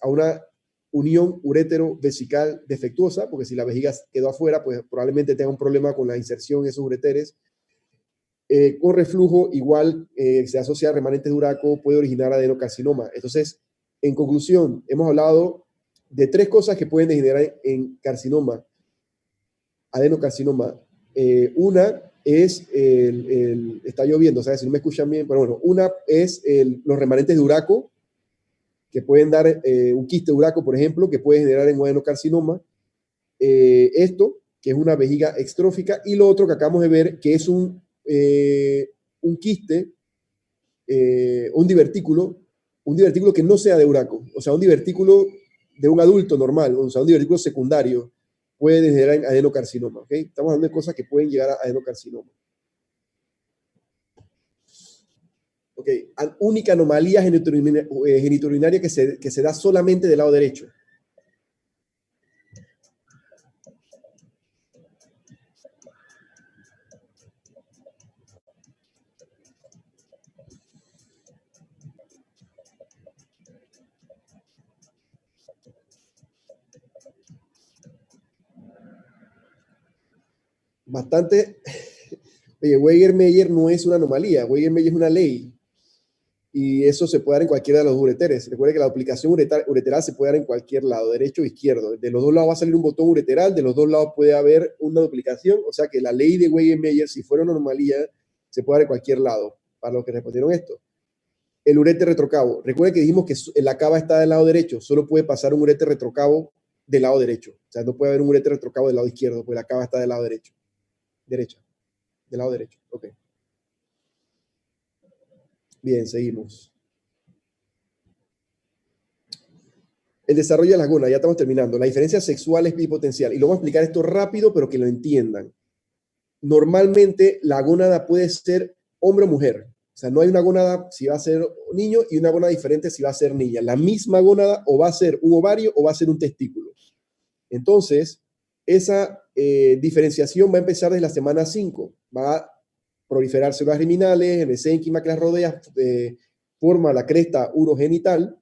una unión urétero-vesical defectuosa, porque si la vejiga quedó afuera, pues probablemente tenga un problema con la inserción en esos ureteres. Con reflujo, igual se asocia a remanentes de Uraco, puede originar adenocarcinoma. Entonces, en conclusión, hemos hablado de 3 cosas que pueden degenerar en carcinoma, adenocarcinoma. Una es, está lloviendo, ¿sabes? Si no me escuchan bien, pero bueno, una es los remanentes de Uraco, que pueden dar un quiste de Uraco, por ejemplo, que puede generar en adenocarcinoma. Esto, que es una vejiga extrófica, y lo otro que acabamos de ver, que es un quiste, un divertículo que no sea de Uraco, o sea, un divertículo de un adulto normal, o sea, un divertículo secundario, puede generar adenocarcinoma. ¿Okay? Estamos hablando de cosas que pueden llegar a adenocarcinoma. Ok, única anomalía genitourinaria que se da solamente del lado derecho. bastante... Oye, Weger-Meyer no es una anomalía, Weger-Meyer es una ley. Y eso se puede dar en cualquiera de los ureteres. Recuerden que la duplicación ureteral se puede dar en cualquier lado, derecho o izquierdo. De los dos lados va a salir un botón ureteral, de los dos lados puede haber una duplicación. O sea que la ley de Weger-Meyer, si fuera una anomalía, se puede dar en cualquier lado. Para los que respondieron esto. El ureter retrocavo. Recuerden que dijimos que la cava está del lado derecho. Solo puede pasar un ureter retrocavo del lado derecho. O sea, no puede haber un ureter retrocavo del lado izquierdo, porque la cava está del lado derecho. Derecha. Del lado derecho. Ok. Bien, seguimos. El desarrollo de las gónadas, ya estamos terminando. La diferencia sexual es bipotencial. Y lo vamos a explicar esto rápido, pero que lo entiendan. Normalmente, la gónada puede ser hombre o mujer. O sea, no hay una gónada si va a ser niño y una gónada diferente si va a ser niña. La misma gónada o va a ser un ovario o va a ser un testículo. Entonces, esa diferenciación va a empezar desde la semana 5. Va a proliferar células germinales, el mesénquima que las rodea, forma la cresta urogenital,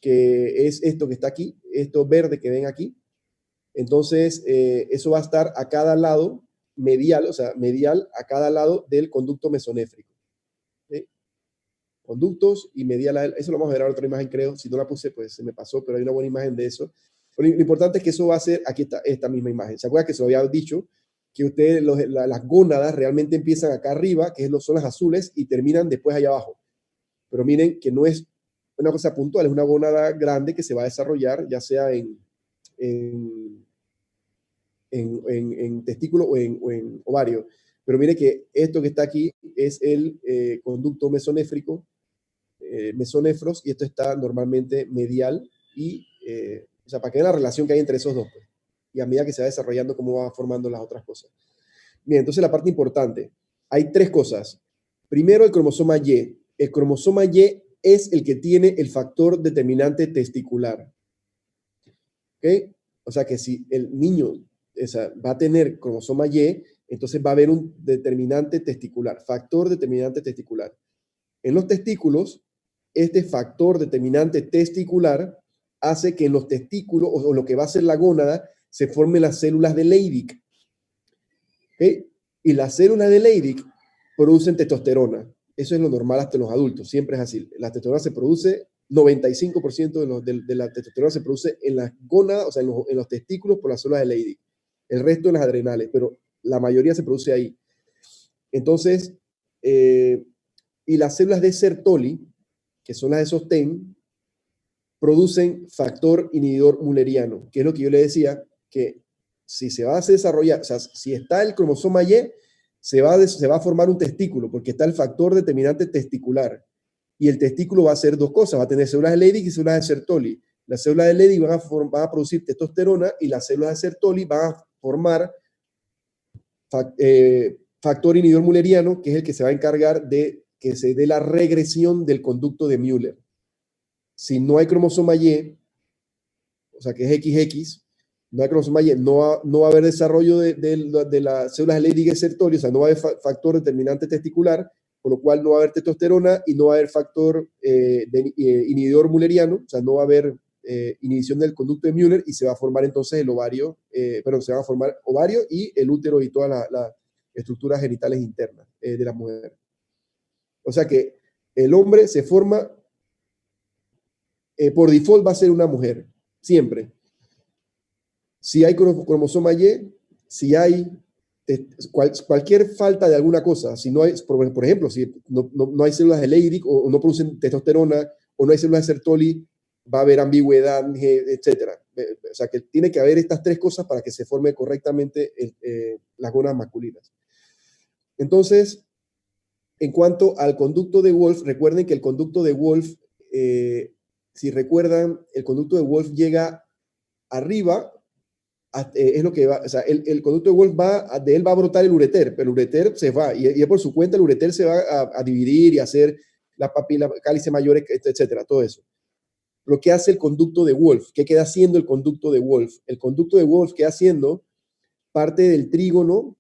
que es esto que está aquí, esto verde que ven aquí. Entonces, eso va a estar a cada lado medial, o sea, medial a cada lado del conducto mesonéfrico. ¿Sí? Conductos y medial a él. Eso lo vamos a ver ahora en otra imagen, creo. Si no la puse, pues se me pasó, pero hay una buena imagen de eso. Pero lo importante es que eso va a ser, aquí está, esta misma imagen. ¿Se acuerdan que se lo había dicho? Que ustedes, las gónadas realmente empiezan acá arriba, que son las azules, y terminan después allá abajo. Pero miren que no es una cosa puntual, es una gónada grande que se va a desarrollar, ya sea en testículo o en ovario. Pero mire que esto que está aquí es el conducto mesonéfrico, mesonefros, y esto está normalmente medial, y, o sea, para que vean la relación que hay entre esos dos, pues. Y a medida que se va desarrollando, cómo va formando las otras cosas. Bien, entonces la parte importante. Hay tres cosas. Primero, el cromosoma Y. El cromosoma Y es el que tiene el factor determinante testicular. ¿Ok? O sea que si el niño va a tener cromosoma Y, entonces va a haber un determinante testicular, factor determinante testicular. En los testículos, este factor determinante testicular hace que en los testículos, o lo que va a ser la gónada, se formen las células de Leydig. ¿Okay? Y las células de Leydig producen testosterona. Eso es lo normal hasta en los adultos, siempre es así. La testosterona se produce, 95% de la testosterona se produce en las gónadas, o sea, en los testículos por las células de Leydig. El resto en las adrenales, pero la mayoría se produce ahí. Entonces, y las células de Sertoli, que son las de sostén, producen factor inhibidor mulleriano, que es lo que yo le decía, que si se va a desarrollar, o sea, si está el cromosoma Y, se va a formar un testículo, porque está el factor determinante testicular. Y el testículo va a hacer dos cosas, va a tener células de Leydig y células de Sertoli. Las células de Leydig van a producir testosterona y las células de Sertoli van a formar factor inhibidor mulleriano, que es el que se va a encargar de que se dé la regresión del conducto de Müller. Si no hay cromosoma Y, o sea que es XX, no hay cromosoma Y, no va a haber desarrollo de las células de Leydig y Sertoli, o sea, no va a haber factor determinante testicular, por lo cual no va a haber testosterona y no va a haber factor inhibidor mulleriano, o sea, no va a haber inhibición del conducto de Müller y se va a formar entonces el ovario, se va a formar ovario y el útero y todas las estructuras genitales internas de la mujer. O sea que el hombre se forma, por default va a ser una mujer, siempre. Si hay cromosoma Y, si hay cualquier falta de alguna cosa, si no hay, por ejemplo, si no hay células de Leydig o no producen testosterona o no hay células de Sertoli, va a haber ambigüedad, etcétera. O sea que tiene que haber estas tres cosas para que se forme correctamente las gónadas masculinas. Entonces, en cuanto al conducto de Wolff, recuerden que el conducto de Wolff, si recuerdan, el conducto de Wolff llega arriba, es lo que va, o sea, el conducto de Wolff de él va a brotar el ureter, pero el ureter se va, y por su cuenta el ureter se va a dividir y a hacer las papilas, cálices mayores, etcétera, todo eso. Lo que hace el conducto de Wolff, ¿qué queda haciendo el conducto de Wolff? El conducto de Wolff queda haciendo parte del trígono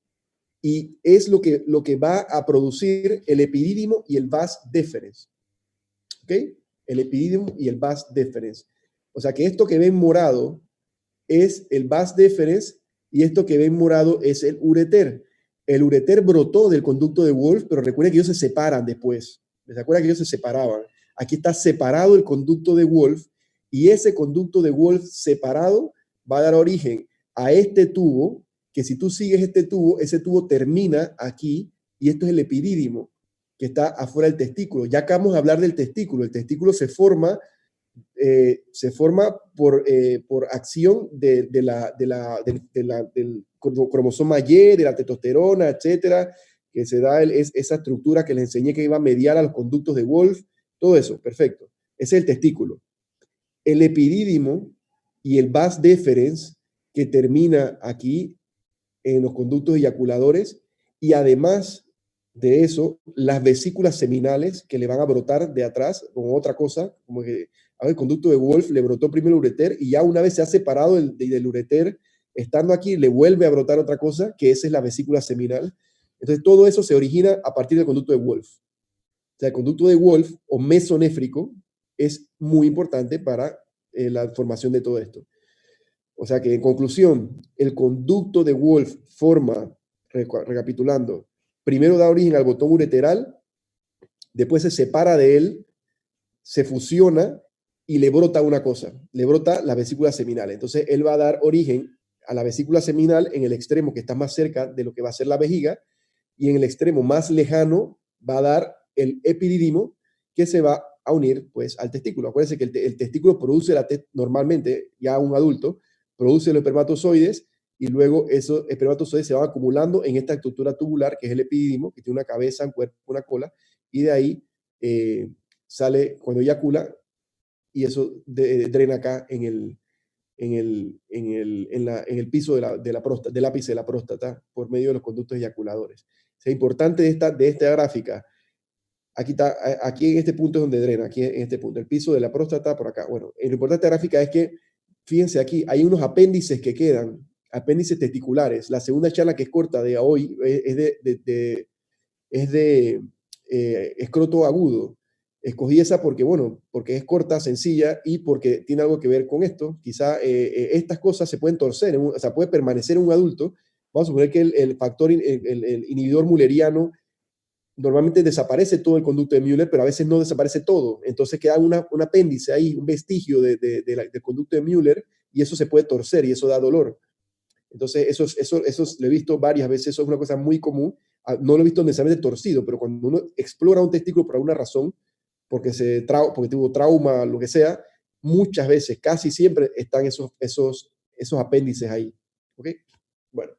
y es lo que va a producir el epidídimo y el vas deferens. ¿Ok? El epidídimo y el vas deferens. O sea que esto que ven morado es el vas deferens y esto que ven morado es el ureter. El ureter brotó del conducto de Wolff, pero recuerden que ellos se separan después. ¿Se acuerdan que ellos se separaban? Aquí está separado el conducto de Wolff, y ese conducto de Wolff separado va a dar origen a este tubo, que si tú sigues este tubo, ese tubo termina aquí, y esto es el epidídimo, que está afuera del testículo. Ya acabamos de hablar del testículo. El testículo se forma por acción del cromosoma Y, de la testosterona, etcétera, que se da esa estructura que les enseñé que iba a mediar a los conductos de Wolff, todo eso, perfecto. Ese es el testículo. El epidídimo y el vas deferens, que termina aquí en los conductos eyaculadores, y además de eso, las vesículas seminales que le van a brotar de atrás, como otra cosa, como que el conducto de Wolff le brotó primero el ureter, y ya una vez se ha separado del ureter, estando aquí, le vuelve a brotar otra cosa, que esa es la vesícula seminal. Entonces, todo eso se origina a partir del conducto de Wolff. O sea, el conducto de Wolff, o mesonéfrico, es muy importante para la formación de todo esto. O sea que, en conclusión, el conducto de Wolff forma, recapitulando, primero da origen al botón ureteral, después se separa de él, se fusiona y le brota una cosa, le brota la vesícula seminal. Entonces, él va a dar origen a la vesícula seminal en el extremo que está más cerca de lo que va a ser la vejiga, y en el extremo más lejano va a dar el epidídimo, que se va a unir pues al testículo. Acuérdense que el testículo produce normalmente, ya un adulto, produce los espermatozoides, y luego esos espermatozoides se van acumulando en esta estructura tubular, que es el epidídimo, que tiene una cabeza, un cuerpo, una cola, y de ahí sale cuando eyacula, y eso drena acá en el piso del ápice de la próstata, por medio de los conductos eyaculadores. O sea, importante de esta gráfica, aquí en este punto es donde drena, aquí en este punto, el piso de la próstata por acá. Bueno, lo importante de esta gráfica es que, fíjense aquí, hay unos apéndices que quedan, apéndices testiculares. La segunda charla, que es corta, de hoy, es de escroto agudo. Escogí esa porque, bueno, porque es corta, sencilla, y porque tiene algo que ver con esto. Quizá estas cosas se pueden torcer, o sea, puede permanecer en un adulto. Vamos a suponer que el factor, el inhibidor mulleriano, normalmente desaparece todo el conducto de Müller, pero a veces no desaparece todo. Entonces queda un apéndice ahí, un vestigio del conducto de Müller, y eso se puede torcer y eso da dolor. Entonces, eso lo he visto varias veces, eso es una cosa muy común. No lo he visto necesariamente torcido, pero cuando uno explora un testículo por alguna razón, porque tuvo trauma, lo que sea, muchas veces, casi siempre, están esos apéndices ahí. ¿Ok? Bueno.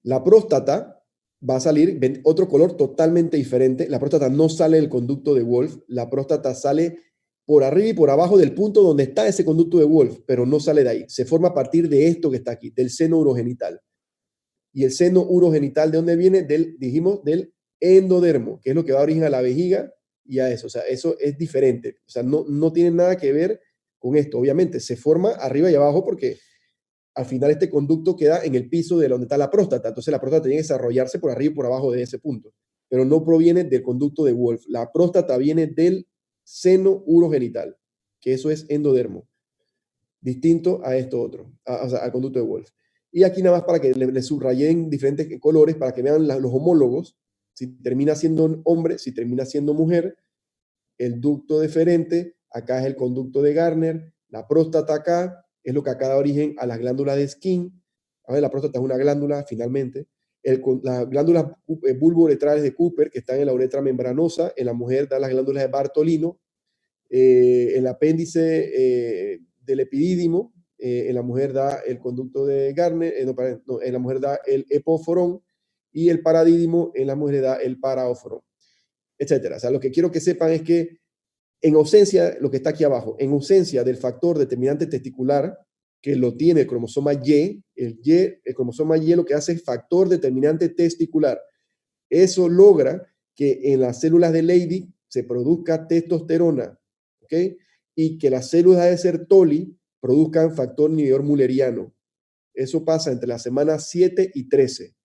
La próstata va a salir, otro color totalmente diferente. La próstata no sale del conducto de Wolff, la próstata sale por arriba y por abajo del punto donde está ese conducto de Wolff, pero no sale de ahí. Se forma a partir de esto que está aquí, del seno urogenital. Y el seno urogenital, ¿de dónde viene? Dijimos, del endodermo, que es lo que va a origen a la vejiga y a eso. O sea, eso es diferente. O sea, no tiene nada que ver con esto. Obviamente, se forma arriba y abajo porque al final este conducto queda en el piso de donde está la próstata. Entonces la próstata tiene que desarrollarse por arriba y por abajo de ese punto. Pero no proviene del conducto de Wolff. La próstata viene del seno urogenital, que eso es endodermo, distinto a esto otro, o sea, al conducto de Wolff. Y aquí nada más para que le subrayen diferentes colores, para que vean los homólogos, si termina siendo hombre, si termina siendo mujer, el ducto deferente, acá es el conducto de Garner, la próstata acá, es lo que acá da origen a las glándulas de Skin. A ver, la próstata es una glándula, finalmente. Las glándulas bulbo-uretrales de Cooper, que están en la uretra membranosa, en la mujer da las glándulas de Bartolino. El apéndice del epidídimo, en la mujer da el conducto de Garner, en la mujer da el epóforón, y el paradídimo en la mujer da el paraóforón, etcétera. O sea, lo que quiero que sepan es que, en ausencia, lo que está aquí abajo, en ausencia del factor determinante testicular, que lo tiene el cromosoma Y, el cromosoma Y lo que hace es factor determinante testicular. Eso logra que en las células de Leydig se produzca testosterona, ¿ok? Y que las células de Sertoli produzcan factor inhibidor mulleriano. Eso pasa entre las semanas 7 y 13.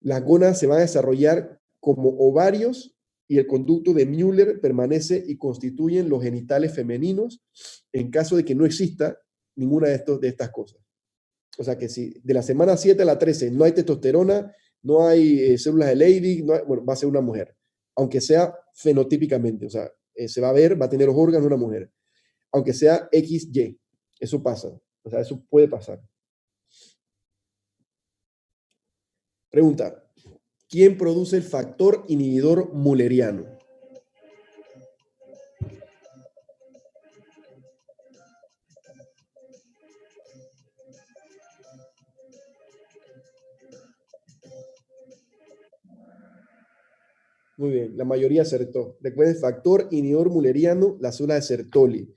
Las gónadas se van a desarrollar como ovarios, y el conducto de Müller permanece y constituyen los genitales femeninos en caso de que no exista ninguna de estas cosas. O sea que si de la semana 7 a la 13 no hay testosterona, no hay células de Leydig, no hay, bueno, va a ser una mujer, aunque sea fenotípicamente, o sea, se va a ver, va a tener los órganos de una mujer, aunque sea XY, eso pasa, o sea, eso puede pasar. Pregunta, ¿quién produce el factor inhibidor mulleriano? Muy bien, la mayoría acertó. Recuerden, factor inhibidor mulleriano, la célula de Sertoli.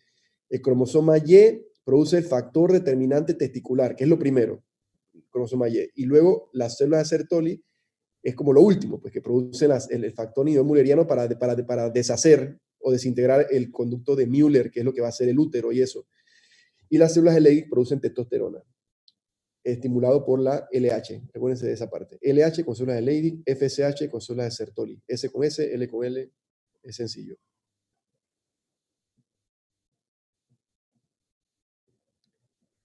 El cromosoma Y produce el factor determinante testicular, que es lo primero, el cromosoma Y. Y luego las células de Sertoli es como lo último, pues que producen el factor inhibidor mulleriano para deshacer o desintegrar el conducto de Müller, que es lo que va a hacer el útero y eso. Y las células de Leydig producen testosterona, estimulado por la LH. Recuérdense de esa parte. LH con células de Leydig, FSH con células de Sertoli. S con S, L con L, es sencillo.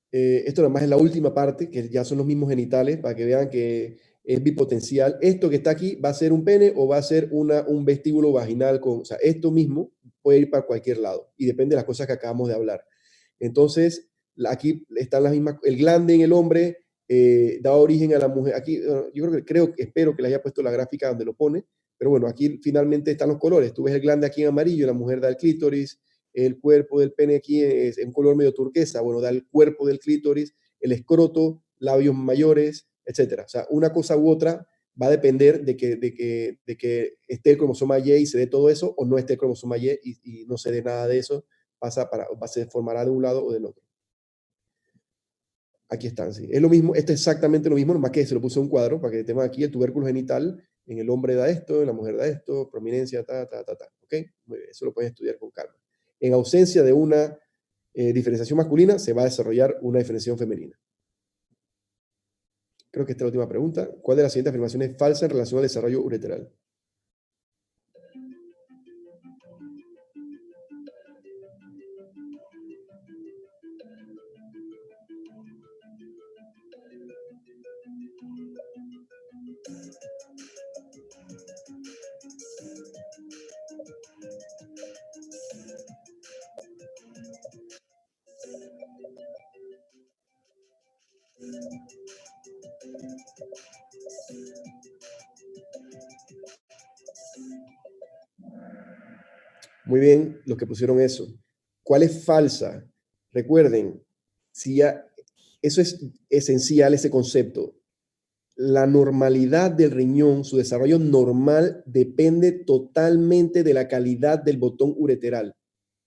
Esto nada más es la última parte, que ya son los mismos genitales, para que vean que es bipotencial. Esto que está aquí va a ser un pene o va a ser un vestíbulo vaginal. O sea, esto mismo puede ir para cualquier lado y depende de las cosas que acabamos de hablar. Entonces, aquí están las mismas. El glande en el hombre da origen a la mujer. Aquí, yo espero que le haya puesto la gráfica donde lo pone, pero bueno, aquí finalmente están los colores. Tú ves el glande aquí en amarillo, la mujer da el clítoris. El cuerpo del pene aquí es en color medio turquesa, bueno, da el cuerpo del clítoris, el escroto, labios mayores, etcétera. O sea, una cosa u otra va a depender de que esté el cromosoma Y y se dé todo eso, o no esté el cromosoma y no se dé nada de eso, se formará de un lado o del otro. Aquí están, sí. Es lo mismo, esto es exactamente lo mismo, nomás que se lo puse en un cuadro para que tengan aquí el tubérculo genital. En el hombre da esto, en la mujer da esto, prominencia, ¿ok? Muy bien, eso lo pueden estudiar con calma. En ausencia de una diferenciación masculina, se va a desarrollar una diferenciación femenina. Creo que esta es la última pregunta. ¿Cuál de las siguientes afirmaciones es falsa en relación al desarrollo ureteral? Muy bien, los que pusieron eso. ¿Cuál es falsa? Recuerden, eso es esencial, ese concepto. La normalidad del riñón, su desarrollo normal, depende totalmente de la calidad del botón ureteral.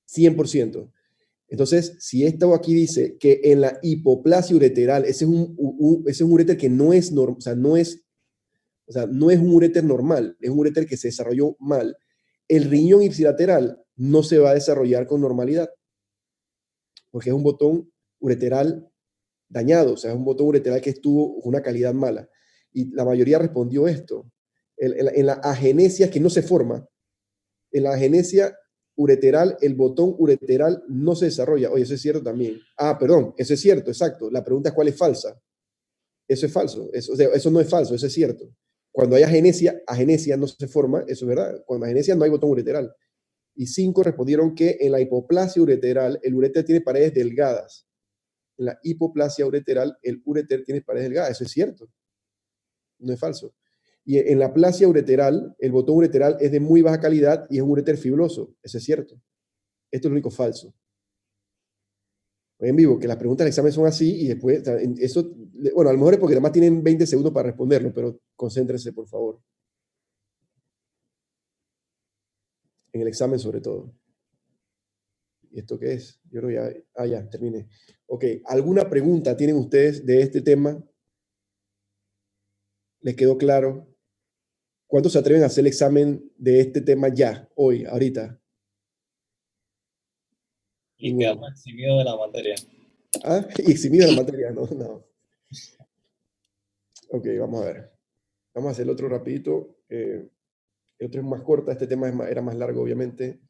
100%. Entonces, si esto aquí dice que en la hipoplasia ureteral, ese es un uréter que no es normal, o sea, no es un uréter normal, es un uréter que se desarrolló mal. El riñón ipsilateral no se va a desarrollar con normalidad, porque es un botón ureteral dañado, o sea, es un botón ureteral que estuvo con una calidad mala. Y la mayoría respondió esto. En la agenesia que no se forma, en la agenesia ureteral, el botón ureteral no se desarrolla. Oye, eso es cierto también. Ah, perdón, eso es cierto, exacto. La pregunta es cuál es falsa. Eso es falso. Eso no es falso, eso es cierto. Cuando hay agenesia no se forma, eso es verdad. Cuando hay agenesia no hay botón ureteral. Y 5 respondieron que en la hipoplasia ureteral, el uréter tiene paredes delgadas. En la hipoplasia ureteral, el uréter tiene paredes delgadas. Eso es cierto. No es falso. Y en la plasia ureteral, el botón ureteral es de muy baja calidad y es un uréter fibroso. Eso es cierto. Esto es lo único falso. En vivo, que las preguntas del examen son así y después, eso, bueno, a lo mejor es porque además tienen 20 segundos para responderlo, pero concéntrense, por favor. En el examen sobre todo. ¿Y esto qué es? Yo creo ya terminé. Ok, ¿alguna pregunta tienen ustedes de este tema? ¿Les quedó claro? ¿Cuántos se atreven a hacer el examen de este tema ya, hoy, ahorita? Y quedamos eximidos de la materia. ¿Ah? Y eximido de la materia, no. Ok, vamos a ver. Vamos a hacer el otro rapidito. El otro es más corta, este tema era más largo, obviamente.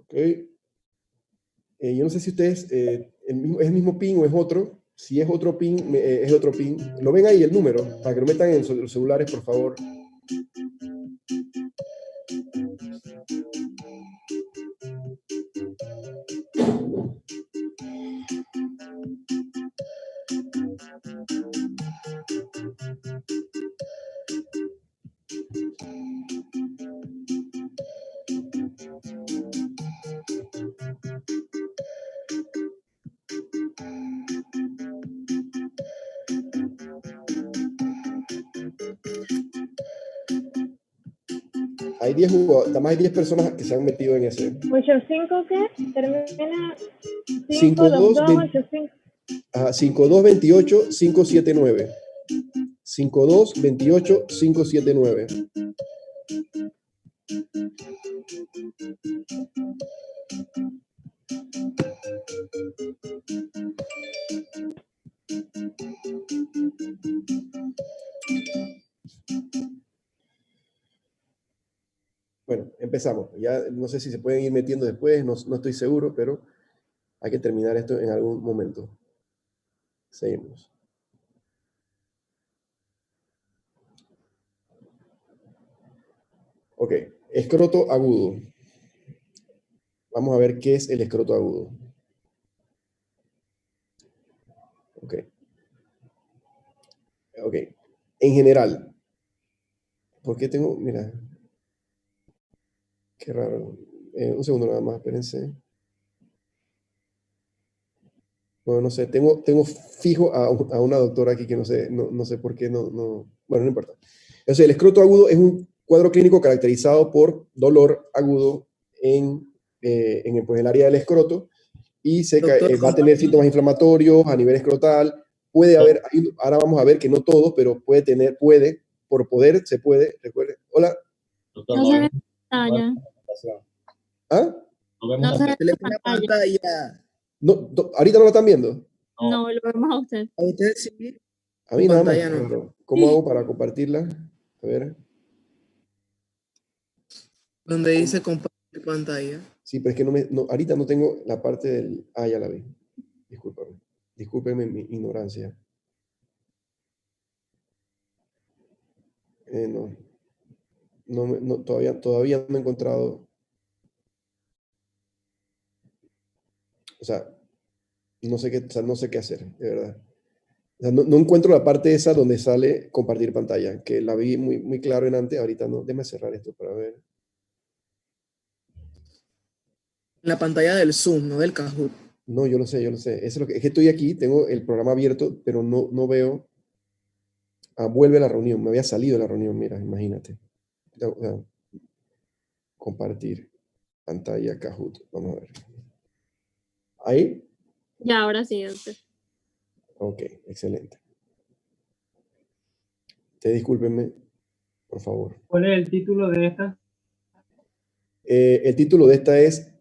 Ok. Yo no sé si ustedes, ¿es el mismo pin o es otro? Si es otro pin, es otro pin. ¿Lo ven ahí el número? Para que lo metan en los celulares, por favor. Hay 10 jugadores, además hay 10 personas que se han metido en ese. 85 ¿qué? Termina 52, 52285. 52 28 579. 52 28 579. Bueno, empezamos. Ya no sé si se pueden ir metiendo después, no estoy seguro, pero hay que terminar esto en algún momento. Seguimos. Ok, escroto agudo. Vamos a ver qué es el escroto agudo. Ok. Ok. En general. ¿Por qué tengo? Mira. Qué raro. Un segundo nada más, espérense. Bueno, no sé, tengo fijo a una doctora aquí que no sé por qué bueno, no importa. Entonces, el escroto agudo es un cuadro clínico caracterizado por dolor agudo pues, el área del escroto y Doctor, va a tener síntomas inflamatorios a nivel escrotal. Puede haber, ahora vamos a ver que no todos, pero se puede, recuerde. Hola. Doctor, No no se ve vemos en no vemos pantalla. la presentación. ¿Ah? No vemos No la se ve se le en pone la pantalla. pantalla. No, ahorita no lo están viendo. No, No, lo vemos a usted. A usted sí, A mí en nada más. pantalla no. Claro. ¿Cómo hago para compartirla? A ver. Donde dice compartir pantalla. Sí, pero es que ahorita no tengo la parte del... Ah, ya la vi. Discúlpame. Discúlpeme mi ignorancia. No, todavía no he encontrado... O sea, no sé qué hacer, de verdad. O sea, no encuentro la parte esa donde sale compartir pantalla, que la vi muy, muy claro en antes. Ahorita no. Déjame cerrar esto para ver. En la pantalla del Zoom, no del Kahoot. No, yo lo sé, yo lo sé. Eso es es que estoy aquí, tengo el programa abierto, pero no veo... Ah, vuelve a la reunión. Me había salido de la reunión, mira, imagínate. Compartir pantalla Kahoot. Vamos a ver. ¿Ahí? Ya, ahora sí, doctor. Ok, excelente. Discúlpenme, por favor. ¿Cuál es el título de esta? El título de esta es